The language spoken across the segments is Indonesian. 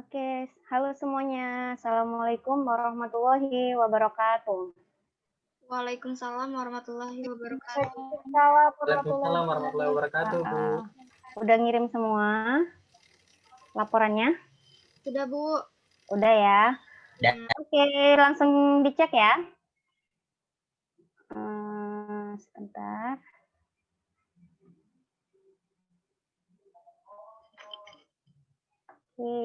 Oke, halo semuanya. Assalamualaikum warahmatullahi wabarakatuh. Waalaikumsalam warahmatullahi wabarakatuh. Waalaikumsalam warahmatullahi wabarakatuh, Bu. Udah ngirim semua laporannya? Sudah, Bu. Udah ya? Ya. Oke, langsung dicek ya. Sebentar. Oke.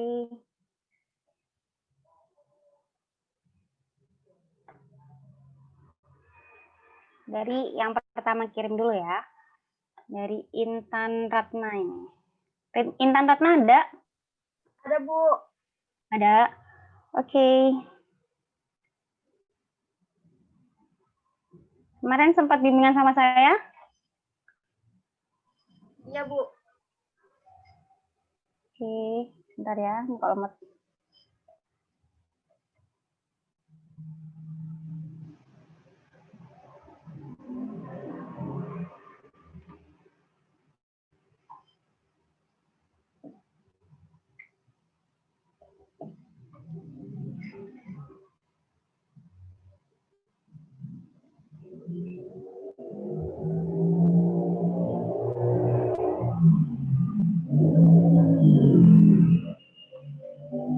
Dari yang pertama kirim dulu ya. Dari Intan Ratna ini. Intan Ratna ada? Ada, Bu. Ada. Oke. Kemarin sempat bimbingan sama saya? Iya, Bu. Oke, sebentar ya, buka lemot.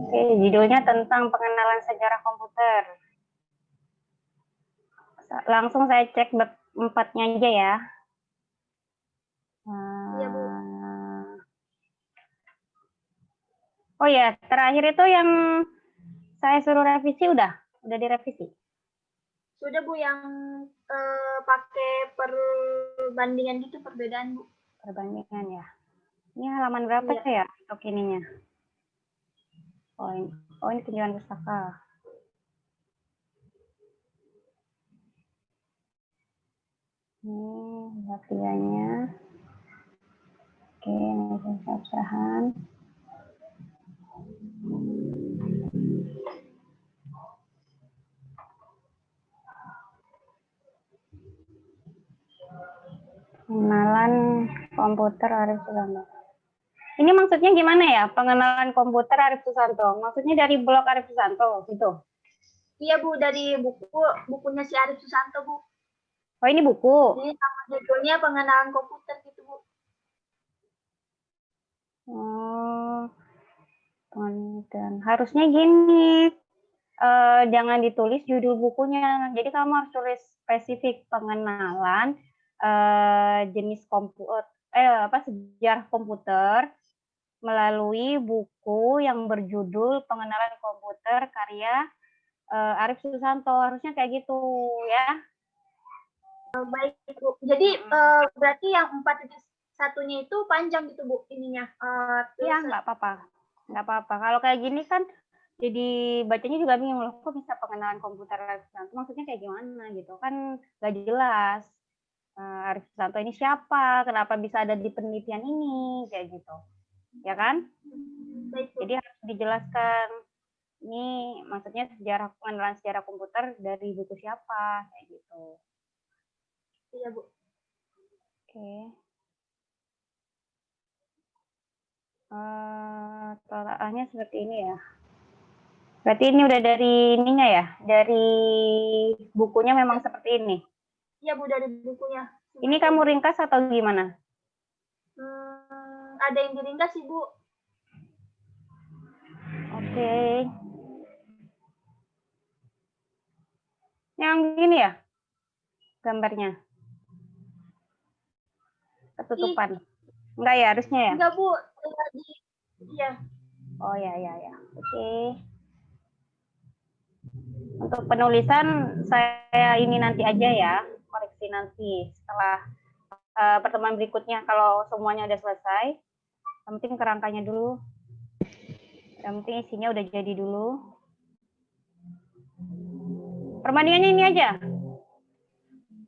Oke, judulnya tentang pengenalan sejarah komputer. Langsung saya cek bab 4-nya aja ya. Iya, Bu. Oh ya, terakhir itu yang saya suruh revisi udah direvisi. Sudah, Bu, yang pakai perbandingan gitu, perbedaan, Bu. Perbandingan ya. Ini halaman berapa ya untuk ininya? Oh ini tunjukan pustaka. Ini latihannya. Oke, ini usahaan. Pengenalan komputer Arif Susanto. Ini maksudnya gimana ya? Pengenalan komputer Arif Susanto. Maksudnya dari blog Arif Susanto gitu. Iya, Bu, dari bukunya si Arif Susanto, Bu. Oh, ini buku. Ini nama judulnya pengenalan komputer gitu, Bu. Oh. Dan harusnya gini. Jangan ditulis judul bukunya. Jadi kamu harus tulis spesifik pengenalan jenis komputer sejarah komputer melalui buku yang berjudul Pengenalan Komputer karya Arif Susanto. Harusnya kayak gitu ya. Baik, Bu. Jadi berarti yang 4.1-nya itu panjang gitu, Bu, ininya. Iya, nggak apa-apa. Nggak apa-apa. Kalau kayak gini kan jadi bacanya juga bingung loh, kok bisa pengenalan komputer Arif Susanto, maksudnya kayak gimana gitu kan nggak jelas. Arif Susanto ini siapa, kenapa bisa ada di penelitian ini, kayak gitu ya kan. Jadi harus dijelaskan ini maksudnya pengenalan sejarah komputer dari buku siapa, kayak gitu. Iya, Bu. Oke. Tolaahannya seperti ini ya. Berarti ini udah dari ininya ya, dari bukunya memang seperti ini. Iya, Bu, dari bukunya. Ini kamu ringkas atau gimana? Ada yang diringkas sih, Bu. Oke. Yang gini ya gambarnya? Ketutupan. Enggak ya, harusnya ya? Enggak, Bu. Iya. Oh ya. Oke. Untuk penulisan saya ini nanti aja ya, koreksi nanti setelah pertemuan berikutnya kalau semuanya udah selesai. Yang penting kerangkanya dulu. Yang penting isinya udah jadi dulu. Perbandingannya ini aja.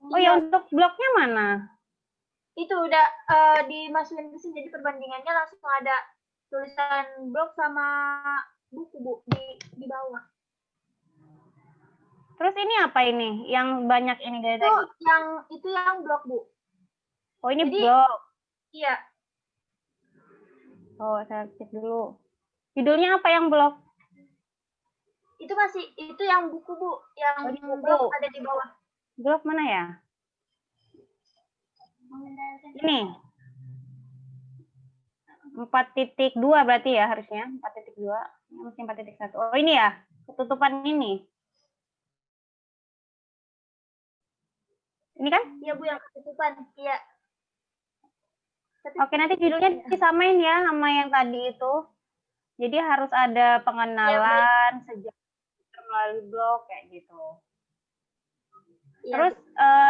Oh ya, untuk blognya mana? Itu udah dimasukin ke sini, jadi perbandingannya langsung ada tulisan blog sama buku, Bu, di bawah. Terus ini apa ini? Yang banyak ini dari tadi? Itu yang blog, Bu. Oh, ini blog. Iya. Oh, saya cek dulu. Judulnya apa yang blog? Itu yang buku, Bu. Yang Oh, di buku. blog ada di bawah. Blog mana ya? Ini. 4.2 berarti ya harusnya. 4.2. Mesti 4.1. Oh, ini ya. Ketutupan ini. Ini kan? Iya, Bu, yang ketutupan. Iya. Oke, nanti judulnya disamain ya sama yang tadi itu. Jadi harus ada pengenalan sejarah melalui blog kayak gitu. Ya, Terus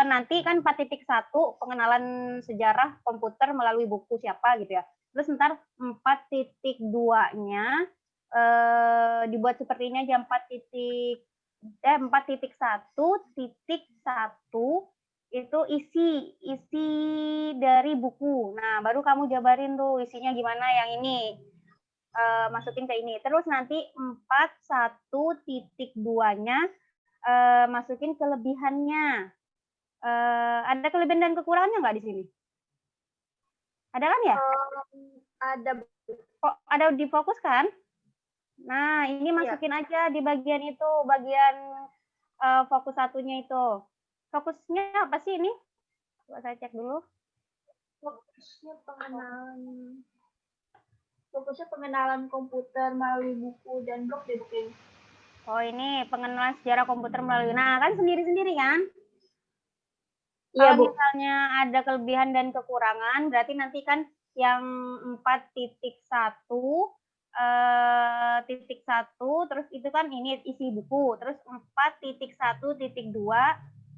nanti kan 4.1 pengenalan sejarah komputer melalui buku siapa gitu ya. Terus ntar 4.2-nya dibuat seperti ini aja 4.1.1 itu isi dari buku. Nah, baru kamu jabarin tuh isinya gimana yang ini. Masukin ke ini. Terus nanti 4.1.2-nya masukin kelebihannya. Ada kelebihan dan kekurangannya nggak di sini? Ada kan ya? ada. Kok ada di fokus kan? Nah, ini masukin aja di bagian itu, bagian fokus satunya itu. Fokusnya apa sih ini? Coba saya cek dulu. Fokusnya pengenalan komputer melalui buku dan blog deh, Bu. Oh, ini pengenalan sejarah komputer melalui. Nah, kan sendiri-sendiri kan? Iya, Kalau Bu. misalnya ada kelebihan dan kekurangan, berarti nanti kan yang 4.1 terus itu kan ini isi buku, terus 4.1.2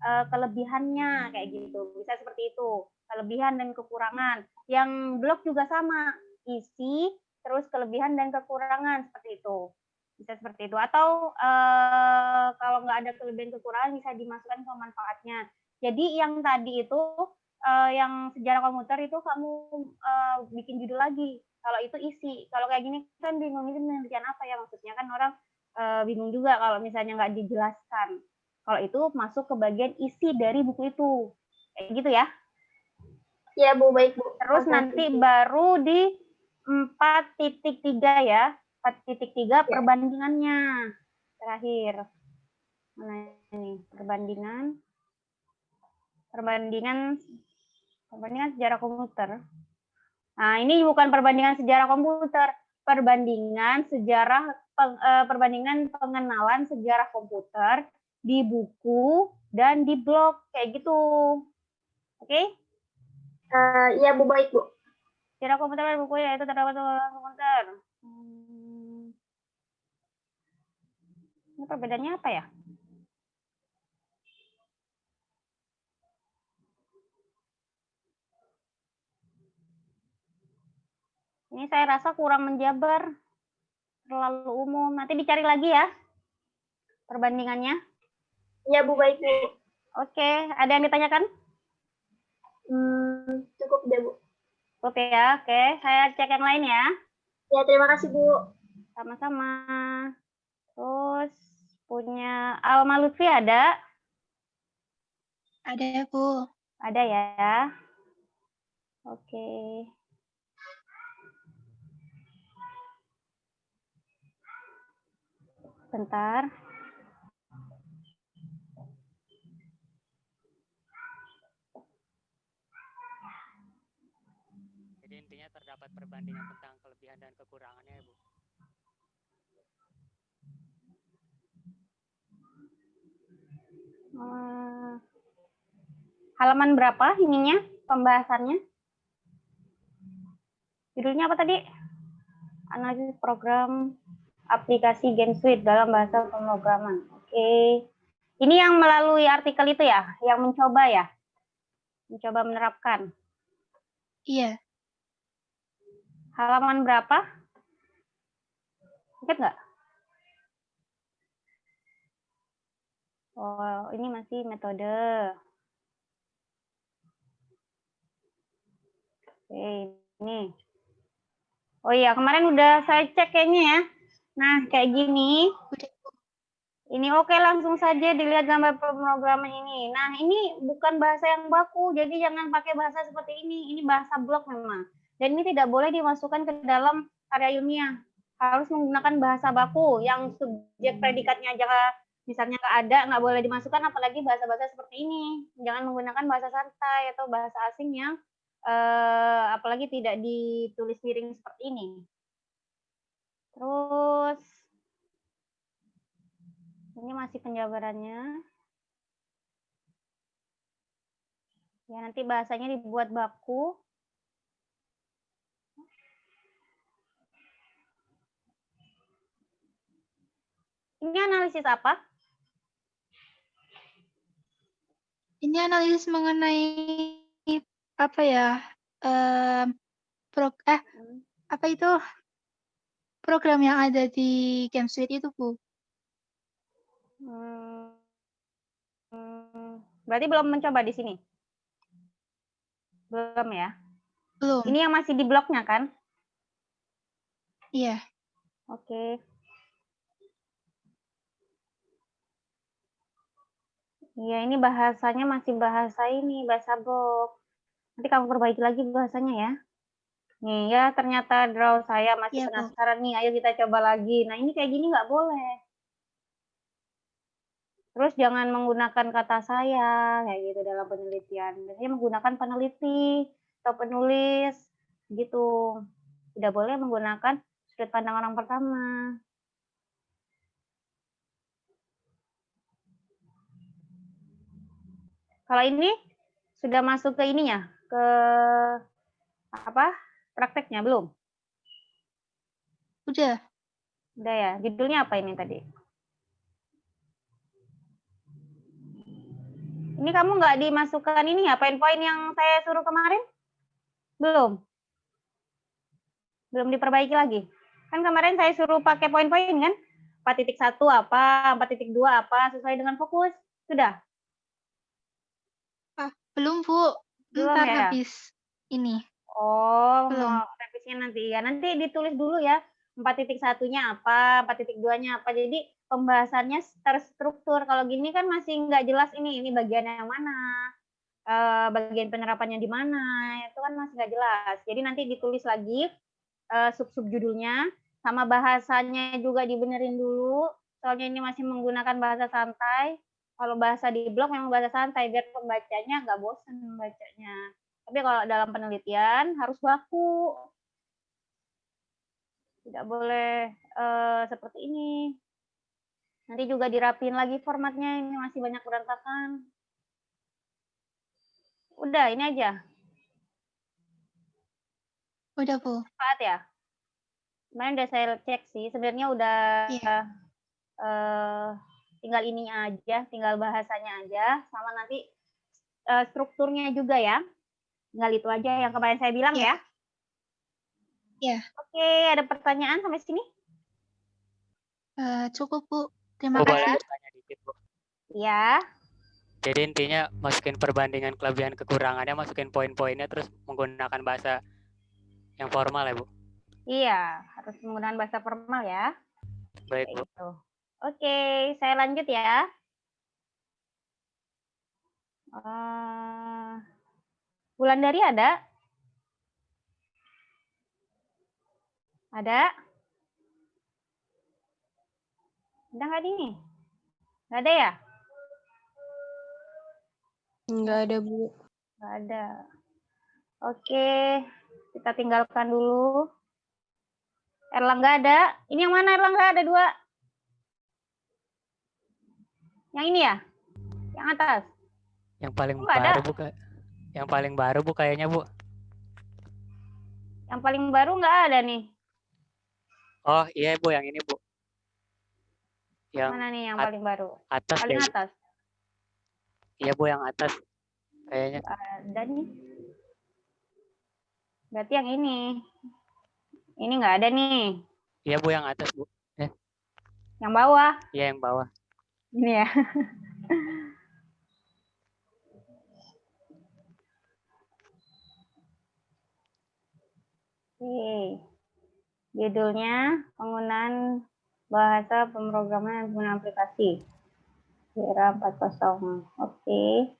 kelebihannya kayak gitu, bisa seperti itu, kelebihan dan kekurangan. Yang blog juga sama, isi terus kelebihan dan kekurangan seperti itu, bisa seperti itu. Atau kalau nggak ada kelebihan kekurangan bisa dimasukkan ke manfaatnya. Jadi yang tadi itu yang sejarah komputer itu kamu bikin judul lagi. Kalau itu isi. Kalau kayak gini kan bingung itu penelitian apa ya, maksudnya kan orang bingung juga kalau misalnya nggak dijelaskan. Kalau itu masuk ke bagian isi dari buku itu. Kayak gitu ya. Iya, Bu, baik, Bu. Terus nanti baru di 4.3 ya. 4.3 perbandingannya. Terakhir. Mana ini? Perbandingan sejarah komputer. Nah, ini bukan perbandingan sejarah komputer, perbandingan pengenalan sejarah komputer di buku dan di blog kayak gitu. Oke? Iya, Bu, baik, Bu. Sejarah komputer dan buku ya itu terdapat komputer. Ini perbedaannya apa ya? Ini saya rasa kurang menjabar, terlalu umum. Nanti dicari lagi ya perbandingannya. Iya, Bu, baik, Bu. Oke, ada yang ditanyakan? Cukup deh, Bu. Cukup ya, oke. Saya cek yang lain ya. Ya, terima kasih, Bu. Sama-sama. Terus punya Alma Lutfi ada? Ada, Bu. Ada ya. Oke. Bentar. Jadi intinya terdapat perbandingan tentang kelebihan dan kekurangannya ya, Bu. Halaman berapa ininya pembahasannya? Judulnya apa tadi? Analisis program aplikasi Game Suite dalam bahasa pemrograman. Oke. Ini yang melalui artikel itu ya, yang mencoba ya? Mencoba menerapkan. Iya. Halaman berapa? Ingat nggak? Oh, ini masih metode. Oke, ini. Oh iya, kemarin udah saya cek kayaknya ya. Nah, kayak gini. Ini oke, langsung saja dilihat gambar pemrograman ini. Nah, ini bukan bahasa yang baku, jadi jangan pakai bahasa seperti ini. Ini bahasa blok memang. Dan ini tidak boleh dimasukkan ke dalam karya ilmiah. harus menggunakan bahasa baku yang subjek predikatnya aja misalnya nggak ada, nggak boleh dimasukkan, apalagi bahasa-bahasa seperti ini. Jangan menggunakan bahasa santai atau bahasa asing yang apalagi tidak ditulis miring seperti ini. Terus ini masih penjabarannya. Ya, nanti bahasanya dibuat baku. Ini analisis apa? Ini analisis mengenai apa ya? Apa itu program yang ada di Game Suite itu, Bu? Berarti belum mencoba di sini? Belum ya? Belum. Ini yang masih di blognya kan? Iya. Oke. Iya, ini bahasanya masih bahasa ini, bahasa blog. Nanti kamu perbaiki lagi bahasanya ya. Nih ya, ternyata draw saya masih Iya, Bu. penasaran nih. Ayo kita coba lagi. Nah, ini kayak gini nggak boleh. Terus jangan menggunakan kata saya kayak gitu dalam penelitian. Biasanya menggunakan peneliti atau penulis gitu. Tidak boleh menggunakan sudut pandang orang pertama. Kalau ini sudah masuk ke ininya, ke apa? Prakteknya belum? Udah. Udah ya. Judulnya apa ini tadi? Ini kamu nggak dimasukkan ini ya, poin-poin yang saya suruh kemarin? Belum? Belum diperbaiki lagi? Kan kemarin saya suruh pakai poin-poin kan? 4.1 apa, 4.2 apa, sesuai dengan fokus. Sudah? Belum, Bu. Belum Ntar ya? habis ini. Oh, Belum. mau revisinya nanti ya. Nanti ditulis dulu ya. 4.1-nya apa, 4.2-nya apa. Jadi pembahasannya terstruktur. Kalau gini kan masih nggak jelas ini bagian yang mana, bagian penerapannya di mana, itu kan masih nggak jelas. Jadi nanti ditulis lagi sub-sub judulnya, sama bahasanya juga dibenerin dulu. Soalnya ini masih menggunakan bahasa santai. Kalau bahasa di blog memang bahasa santai, biar pembacanya nggak bosan membacanya. Tapi kalau dalam penelitian harus baku. Tidak boleh seperti ini. Nanti juga dirapin lagi formatnya, ini masih banyak berantakan. Udah, ini aja. Udah, Bu. Cepat ya. Kemarin udah saya cek sih, sebenarnya udah tinggal ininya aja, tinggal bahasanya aja, sama nanti strukturnya juga ya. Tinggal itu aja yang kemarin saya bilang ya. Iya. Oke, ada pertanyaan sampai sini? Cukup, Bu. Terima Bu, boleh kasih. bertanya dikit, Bu? Iya. Jadi intinya masukin perbandingan kelebihan kekurangannya, masukin poin-poinnya, terus menggunakan bahasa yang formal ya, Bu? Iya, harus menggunakan bahasa formal ya. Baik, Bu. Gitu. Oke, saya lanjut ya. Wulandari ada? Ada? Ada nggak ini? Nggak ada ya? Nggak ada, Bu. Nggak ada. Oke, kita tinggalkan dulu. Erlangga ada? Ini yang mana Erlangga? Ada 2. Yang ini ya? Yang atas? Yang paling Oh, nggak ada. baru, Bu. Yang paling baru, Bu, kayaknya, Bu. Yang paling baru nggak ada nih. Oh, iya, Bu, yang ini, Bu. Yang Mana nih yang paling baru? atas Paling deh, Bu. atas. Iya, Bu, yang atas. Kayaknya. Ada nih. Berarti yang ini. Ini nggak ada nih. Iya, Bu, yang atas, Bu. Yang bawah. Iya, yang bawah. Ini ya. Oke. Judulnya penggunaan bahasa pemrograman dan penggunaan aplikasi. Era 40. Oke.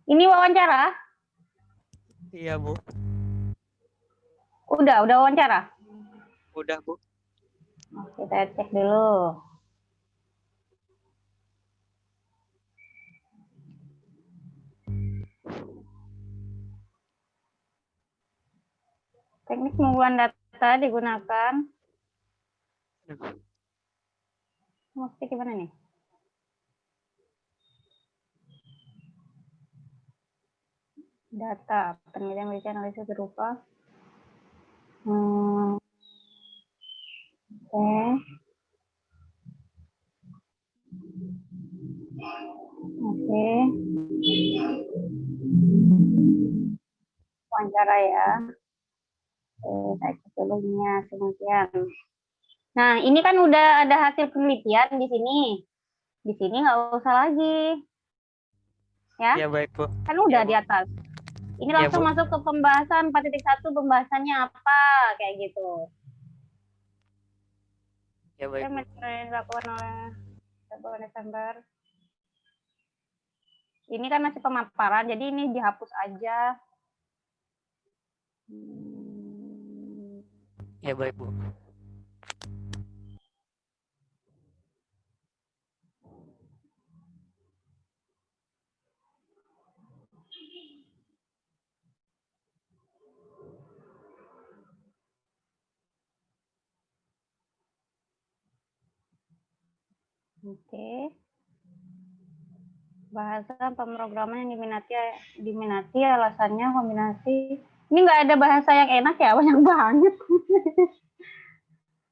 Ini wawancara? Iya, Bu. Udah wawancara? Udah, Bu. Oke, saya cek dulu. Teknik pengumpulan data digunakan. Mesti gimana nih? Data, penelitian memiliki analisis berupa. Oke. Oke. Wawancara ya. Oke, saya cek dulu ininya, kemudian. Nah, ini kan udah ada hasil penelitian di sini. Di sini nggak usah lagi. Ya, Ya, baik, Bu. kan udah Ya, Bu. di atas. Ini Ya, langsung Bu. masuk ke pembahasan 4.1, pembahasannya apa, kayak gitu. Ya, baik, Bu. Dilakukan oleh Desember. Ini kan masih pemaparan, jadi ini dihapus aja. Ya, baik, Bu. Oke. Bahasa pemrograman yang diminati alasannya kombinasi. Ini nggak ada bahasa yang enak ya, banyak banget.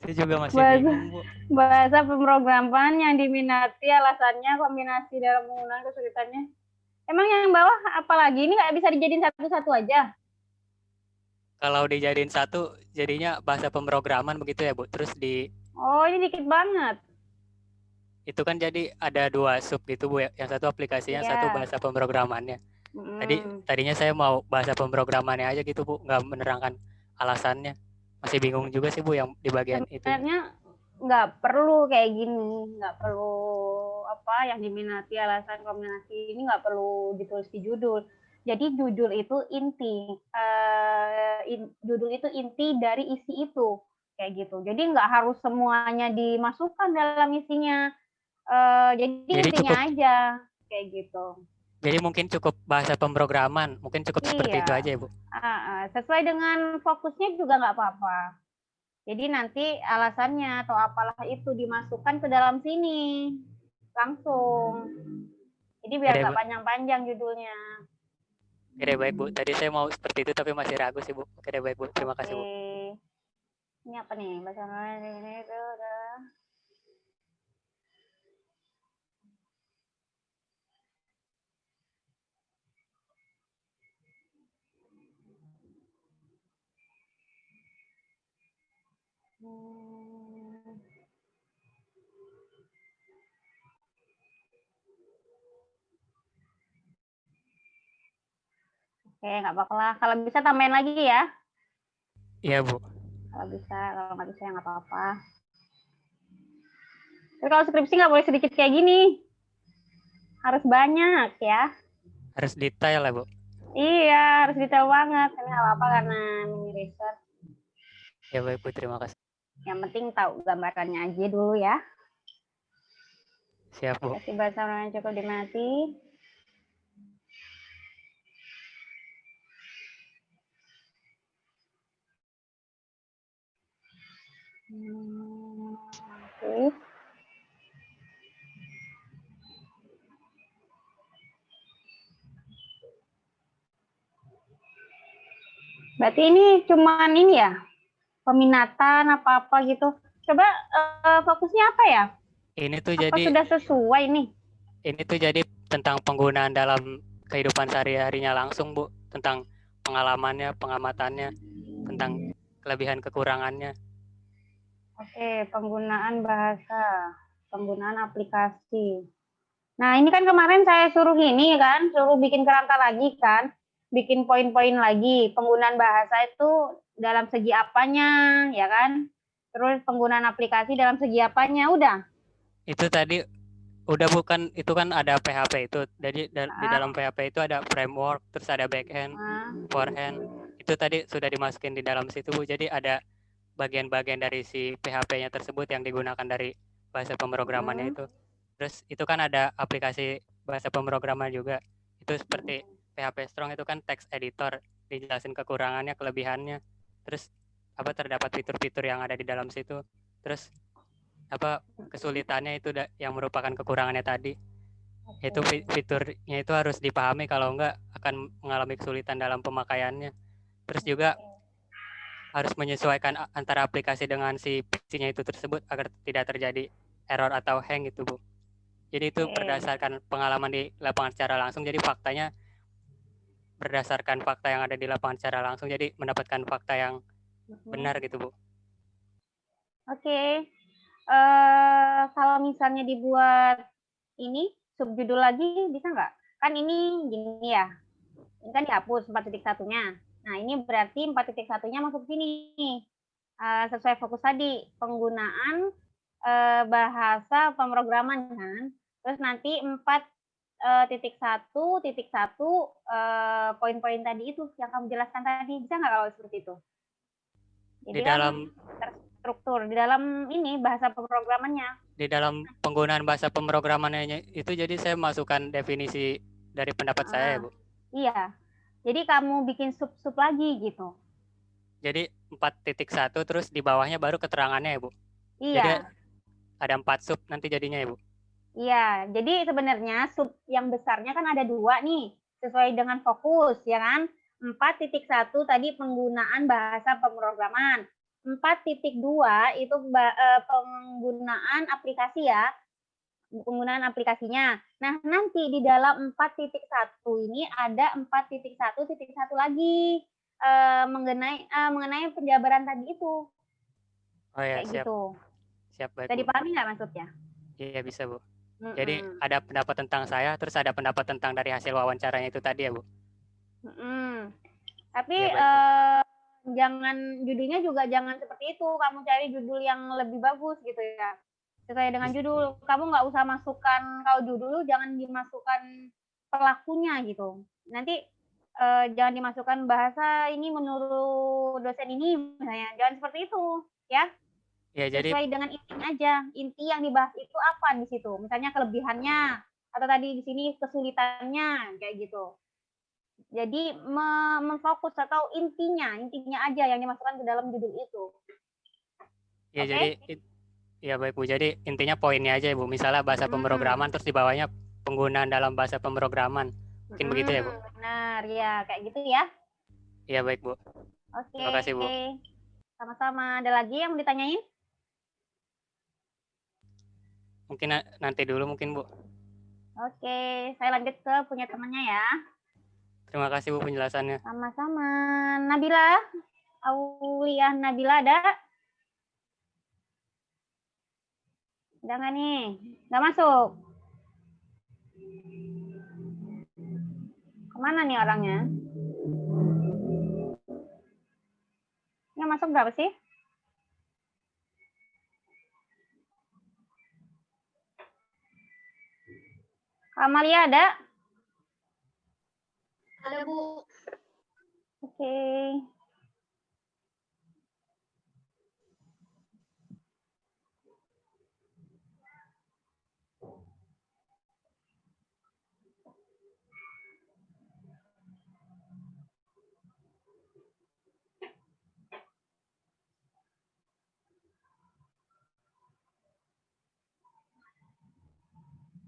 Saya juga masih Bahasa- bingung, Bu. Bahasa pemrograman yang diminati alasannya kombinasi dalam penggunaan kesulitannya. Emang yang bawah apalagi ini nggak bisa dijadiin satu-satu aja? Kalau dijadiin satu, jadinya bahasa pemrograman begitu ya, Bu. Terus Oh, ini dikit banget. itu kan jadi ada 2 sub gitu, Bu. Yang satu aplikasinya, Iya. satu bahasa pemrogramannya. Tadinya saya mau bahasa pemrogramannya aja gitu, Bu, nggak menerangkan alasannya. Masih bingung juga sih, Bu, yang di bagian itu. Sebenarnya nggak perlu kayak gini, nggak perlu apa yang diminati alasan kombinasi ini nggak perlu ditulis di judul. Jadi judul itu inti, judul itu inti dari isi itu, kayak gitu. Jadi nggak harus semuanya dimasukkan dalam isinya. Jadi intinya aja, kayak gitu. Jadi mungkin cukup bahasa pemrograman, mungkin cukup seperti itu aja ya, Bu. Sesuai dengan fokusnya juga nggak apa-apa. Jadi nanti alasannya atau apalah itu dimasukkan ke dalam sini langsung. Jadi biar Oke, nggak Bu. panjang-panjang judulnya. Oke, baik, Bu. Tadi saya mau seperti itu tapi masih ragu sih, Bu. Oke, baik, Bu. Terima kasih, Bu. Ini apa nih? Bahasa ini itu udah. Oke, nggak apa-apa lah. Kalau bisa tambahin lagi ya. Iya, Bu. Kalau bisa, kalau nggak bisa ya nggak apa-apa. Tapi kalau skripsi nggak boleh sedikit kayak gini. Harus banyak ya. Harus detail ya, Bu. Iya, harus detail banget. Ini nggak apa-apa karena mini research. Ya, baik, Bu. Terima kasih. Yang penting tahu gambarannya aja dulu ya. Siap, Bu. Kasih bahasa yang cukup diminati. Oke. Berarti ini cuman ini ya, peminatan apa-apa gitu. Coba fokusnya apa ya? Ini tuh Apa jadi sudah sesuai nih? ini tuh jadi tentang penggunaan dalam kehidupan sehari-harinya langsung, Bu. Tentang pengalamannya, pengamatannya, tentang kelebihan kekurangannya. Oke, penggunaan bahasa, penggunaan aplikasi. Nah, ini kan kemarin saya suruh gini kan, suruh bikin kerangka lagi kan, bikin poin-poin lagi. Penggunaan bahasa itu dalam segi apanya, ya kan? Terus penggunaan aplikasi dalam segi apanya, udah. Itu tadi udah bukan, itu kan ada PHP itu. Jadi di dalam PHP itu ada framework, terus ada backend, forehand. Itu tadi sudah dimasukin di dalam situ, Bu. Jadi ada bagian-bagian dari si PHP-nya tersebut yang digunakan dari bahasa pemrogramannya itu. Terus itu kan ada aplikasi bahasa pemrograman juga. Itu seperti PHP Strong itu kan text editor, dijelasin kekurangannya, kelebihannya. Terus terdapat fitur-fitur yang ada di dalam situ. Terus kesulitannya itu yang merupakan kekurangannya tadi. Itu fiturnya itu harus dipahami, kalau enggak akan mengalami kesulitan dalam pemakaiannya. Terus juga harus menyesuaikan antara aplikasi dengan si PC-nya itu tersebut agar tidak terjadi error atau hang gitu, Bu. Jadi itu berdasarkan pengalaman di lapangan secara langsung, jadi faktanya berdasarkan fakta yang ada di lapangan secara langsung, jadi mendapatkan fakta yang benar gitu, Bu. Oke. Kalau misalnya dibuat ini subjudul lagi bisa nggak? Kan ini gini ya, ini kan dihapus 4.1-nya. Nah ini berarti 4.1-nya masuk sini. Sesuai fokus tadi, penggunaan bahasa pemrograman kan. Terus nanti 4.1.1 poin-poin tadi itu yang kamu jelaskan tadi, bisa nggak kalau seperti itu? Jadi di dalam terstruktur di dalam ini bahasa pemrogramannya. Di dalam penggunaan bahasa pemrogramannya itu, jadi saya masukkan definisi dari pendapat saya ya, Bu. Iya. Jadi kamu bikin sub-sub lagi gitu. Jadi 4.1 terus di bawahnya baru keterangannya ya, Bu. Iya. Jadi ada 4 sub nanti jadinya ya, Bu. Iya, jadi sebenarnya sub yang besarnya kan ada 2 nih, sesuai dengan fokus, ya kan? 4.1 tadi penggunaan bahasa pemrograman. 4.2 itu penggunaan aplikasi ya, penggunaan aplikasinya. Nah, nanti di dalam 4.1 ini ada 4.1.1 lagi mengenai penjabaran tadi itu. Oh ya, kayak siap. gitu. Siap, baik, Bisa Bu. dipahami nggak maksudnya? Iya, bisa, Bu. Jadi ada pendapat tentang saya, terus ada pendapat tentang dari hasil wawancaranya itu tadi ya, Bu. Tapi ya, jangan judulnya juga jangan seperti itu. Kamu cari judul yang lebih bagus gitu ya. Sesuai dengan judul. Kamu nggak usah masukkan, kalau judul jangan dimasukkan pelakunya gitu. Nanti jangan dimasukkan bahasa ini menurut dosen ini misalnya. Jangan seperti itu, ya. Ya, jadi sesuai dengan intinya aja. Inti yang dibahas itu apa di situ? Misalnya kelebihannya atau tadi di sini kesulitannya kayak gitu. Jadi memfokus atau intinya aja yang dimasukkan ke dalam judul itu. Ya, jadi ya baik, Bu. Jadi intinya poinnya aja ya, Bu. Misalnya bahasa pemrograman terus di bawahnya penggunaan dalam bahasa pemrograman. Mungkin begitu ya, Bu. Benar, ya kayak gitu ya. Iya, baik, Bu. Oke. Terima kasih, Bu. Sama-sama. Ada lagi yang mau ditanyain? Mungkin nanti dulu mungkin, Bu. Oke, saya lanjut ke punya temannya ya. Terima kasih, Bu, penjelasannya. Sama-sama. Nabila, Auliah Nabila ada? Ada nggak nih? Nggak masuk. Kemana nih orangnya? Yang masuk berapa sih? Amalia ada? Ada, Bu. Oke.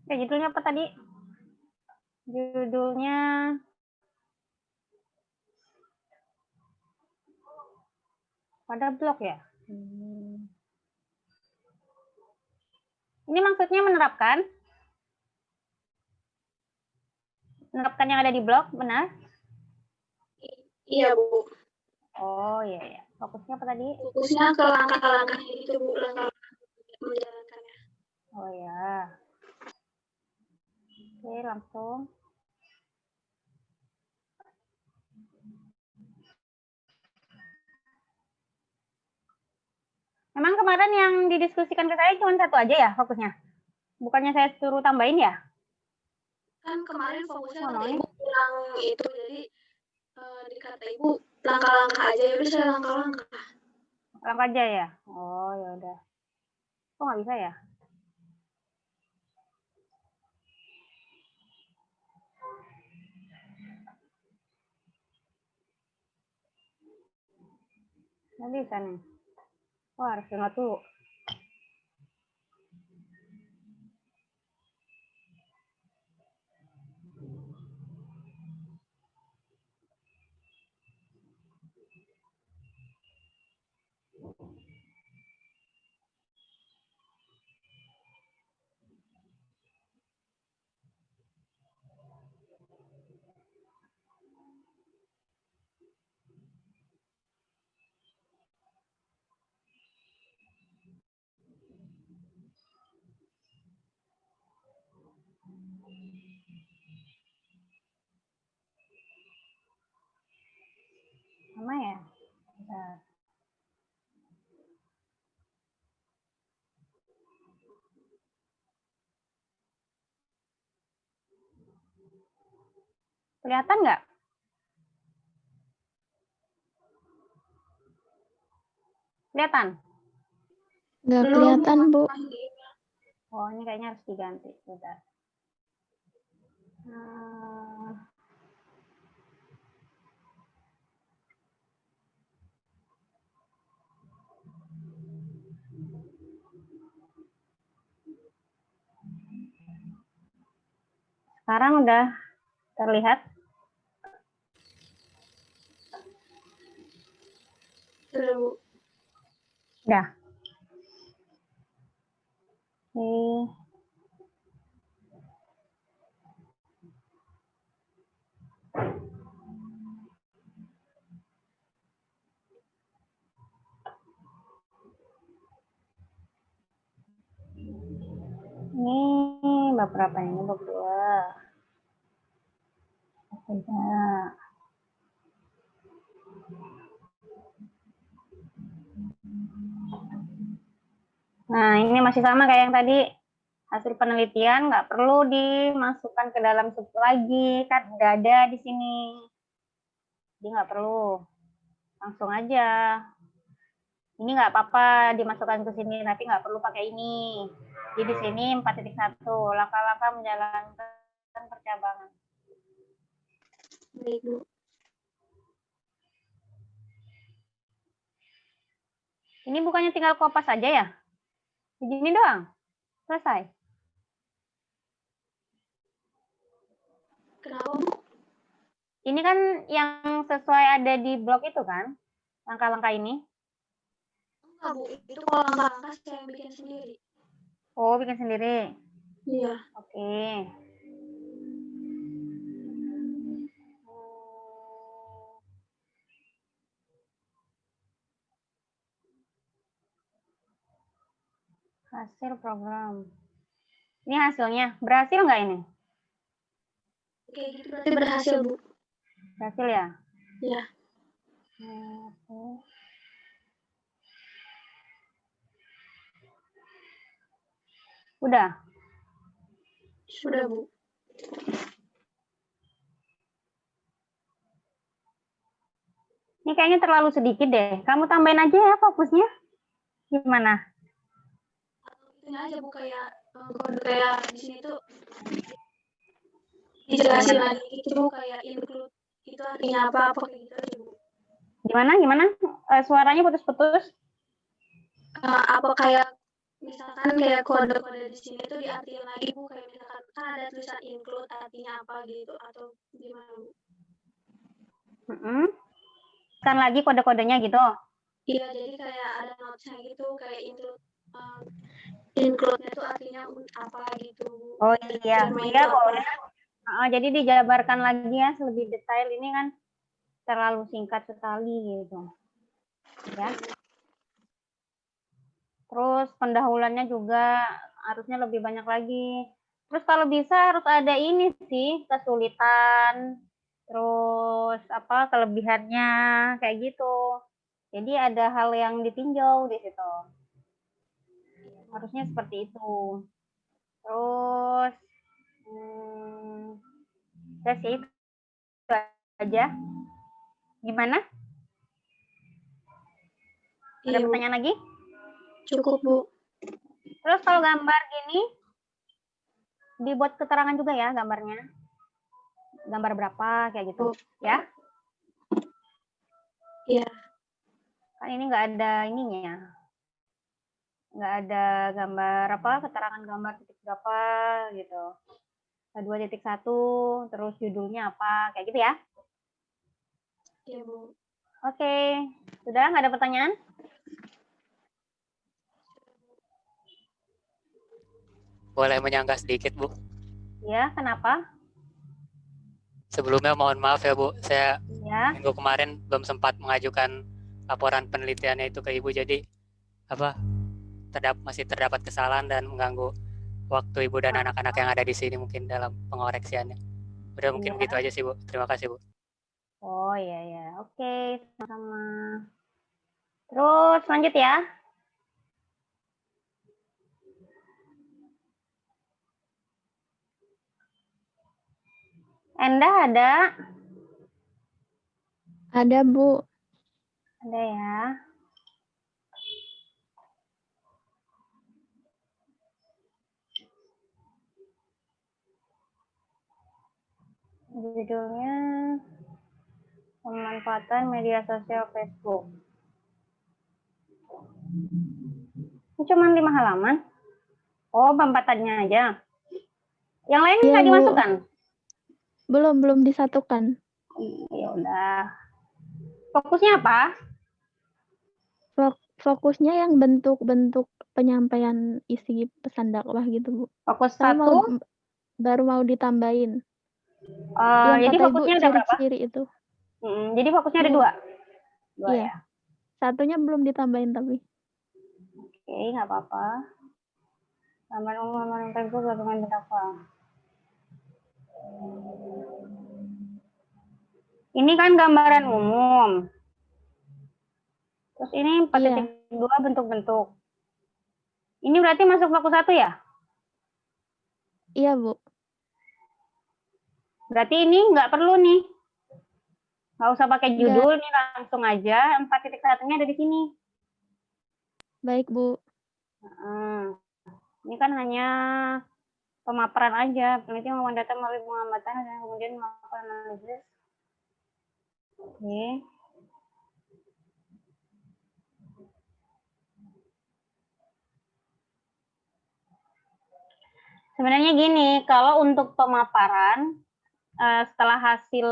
Ya, judulnya apa tadi? Judulnya pada blog ya? Ini maksudnya menerapkan? Menerapkan yang ada di blog, benar? Iya, Bu. Oh, iya, iya. Fokusnya apa tadi? Fokusnya ke langkah-langkahnya itu, Bu. Langkah-langkah menjalankannya. Oh, ya. Oke, langsung. Memang kemarin yang didiskusikan ke saya cuma satu aja ya fokusnya? Bukannya saya suruh tambahin ya? Kan kemarin fokusnya kata Ibu kurang itu, jadi dikata Ibu langkah-langkah aja, ya udah saya langkah-langkah. Langkah aja ya? Oh, ya udah. Kok nggak bisa ya? Nggak bisa nih. Oh, harus download dulu. Sama ya? Bentar. Kelihatan nggak? Kelihatan? Nggak Belum. kelihatan, Bu. Oh, ini kayaknya harus diganti. Bentar. Hmm, sekarang udah terlihat? Sudah, Bu. Udah. Oke. Ini bab berapa ini? Bab 2. Beda. Nah, ini masih sama kayak yang tadi. Hasil penelitian nggak perlu dimasukkan ke dalam sup lagi, kan udah ada di sini. Jadi nggak perlu. Langsung aja. Ini nggak apa-apa dimasukkan ke sini, tapi nggak perlu pakai ini. Jadi di sini 4.1, langkah-langkah menjalankan percabangan. Baik, Bu. Ini bukannya tinggal kopas aja ya? Begini doang. Selesai. Kenapa, Bu? Ini kan yang sesuai ada di blog itu kan? Langkah-langkah ini. Enggak, Bu. Itu kalau langkah-langkah saya yang bikin sendiri. Oh, bikin sendiri. Iya. Oke. Hasil program. Ini hasilnya. Berhasil nggak ini? Oke, gitu berarti berhasil, Bu. Berhasil ya? Iya. Oke. Udah. Sudah, Bu. Ini kayaknya terlalu sedikit deh. Kamu tambahin aja ya fokusnya. Gimana? Itunya aja, Bu, kayak kode kayak di sini tuh dijelasin lagi gitu, Bu, kayak include itu artinya apa kayak gitu aja, Bu. Gimana? Suaranya putus-putus. Apa kayak misalkan kayak kode-kode di sini tuh diartiin lagi, Bu, kayak misalkan kan ada tulisan include artinya apa gitu atau gimana, Bu? Kan lagi kode-kodenya gitu. Iya, jadi kayak ada notesnya gitu, kayak include-nya tuh artinya apa gitu, Bu. Oh iya, Terima iya itu boleh. Jadi dijabarkan lagi ya lebih detail. Ini kan terlalu singkat sekali gitu. Ya. Terus pendahuluannya juga harusnya lebih banyak lagi. Terus kalau bisa harus ada ini sih, kesulitan, terus apa kelebihannya kayak gitu. Jadi ada hal yang ditinjau di situ. Harusnya seperti itu. Terus ya sih itu aja. Gimana? Ada Iya, Bu. pertanyaan lagi? Cukup, Bu. Terus kalau gambar gini, dibuat keterangan juga ya gambarnya. Gambar berapa, kayak gitu. Ya? Iya. Kan ini nggak ada ininya. Nggak ada gambar apa, keterangan gambar titik berapa, gitu. 2.1, terus judulnya apa, kayak gitu ya. Iya, Bu. Oke, sudah nggak ada pertanyaan? Boleh menyanggah sedikit, Bu? Ya, kenapa? Sebelumnya mohon maaf ya, Bu. Saya Ya, minggu kemarin belum sempat mengajukan laporan penelitiannya itu ke Ibu, jadi masih terdapat kesalahan dan mengganggu waktu Ibu dan anak-anak yang ada di sini mungkin dalam pengoreksiannya. Udah mungkin Iya. begitu aja sih, Bu. Terima kasih, Bu. Oh iya ya, oke, sama-sama. Terus lanjut ya. Enda ada? Ada, Bu. Ada ya. Judulnya pemanfaatan media sosial Facebook. Ini cuma 5 halaman. Oh, pemanfaatannya aja. Yang lain Iya, nggak Bu. dimasukkan? Belum disatukan. Ya udah. Fokusnya apa? Fokusnya yang bentuk-bentuk penyampaian isi pesan dakwah gitu, Bu. Fokus Tapi 1. baru mau ditambahin. Yang Jadi kata Ibu fokusnya ada berapa? ciri-ciri itu. Jadi fokusnya ada 2. 2 Iya. ya. Satunya belum ditambahin tapi. Oke, nggak apa-apa. Gambar umum Facebook gabungan berapa? Ini kan gambaran umum. Terus ini 4.2 bentuk-bentuk. Ini berarti masuk fokus 1 ya? Iya, Bu. Berarti ini nggak perlu nih. Nggak usah pakai Nggak. judul, nih langsung aja 4.1-nya ada di sini. Baik, Bu. Ini kan hanya pemaparan aja. Peneliti mengumpulkan data melalui pengamatan dan kemudian melakukan analisis. Oke. Sebenarnya gini, kalau untuk pemaparan setelah hasil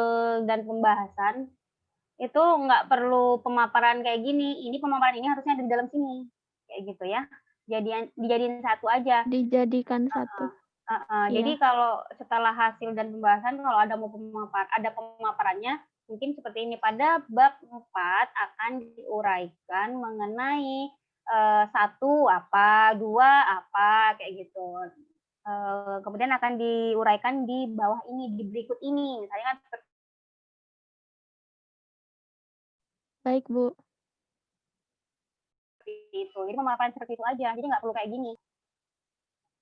dan pembahasan itu nggak perlu pemaparan kayak gini. Ini pemaparan ini harusnya ada di dalam sini, kayak gitu ya. Dijadiin satu aja. Dijadikan satu. Jadi kalau setelah hasil dan pembahasan, kalau ada pemaparannya, mungkin seperti ini. Pada bab 4 akan diuraikan mengenai 1 apa, 2 apa, kayak gitu. Kemudian akan diuraikan di bawah ini, di berikut ini. Misalnya kan seperti Baik, Bu. itu. Jadi pemaparan seperti itu aja. Jadi nggak perlu kayak gini.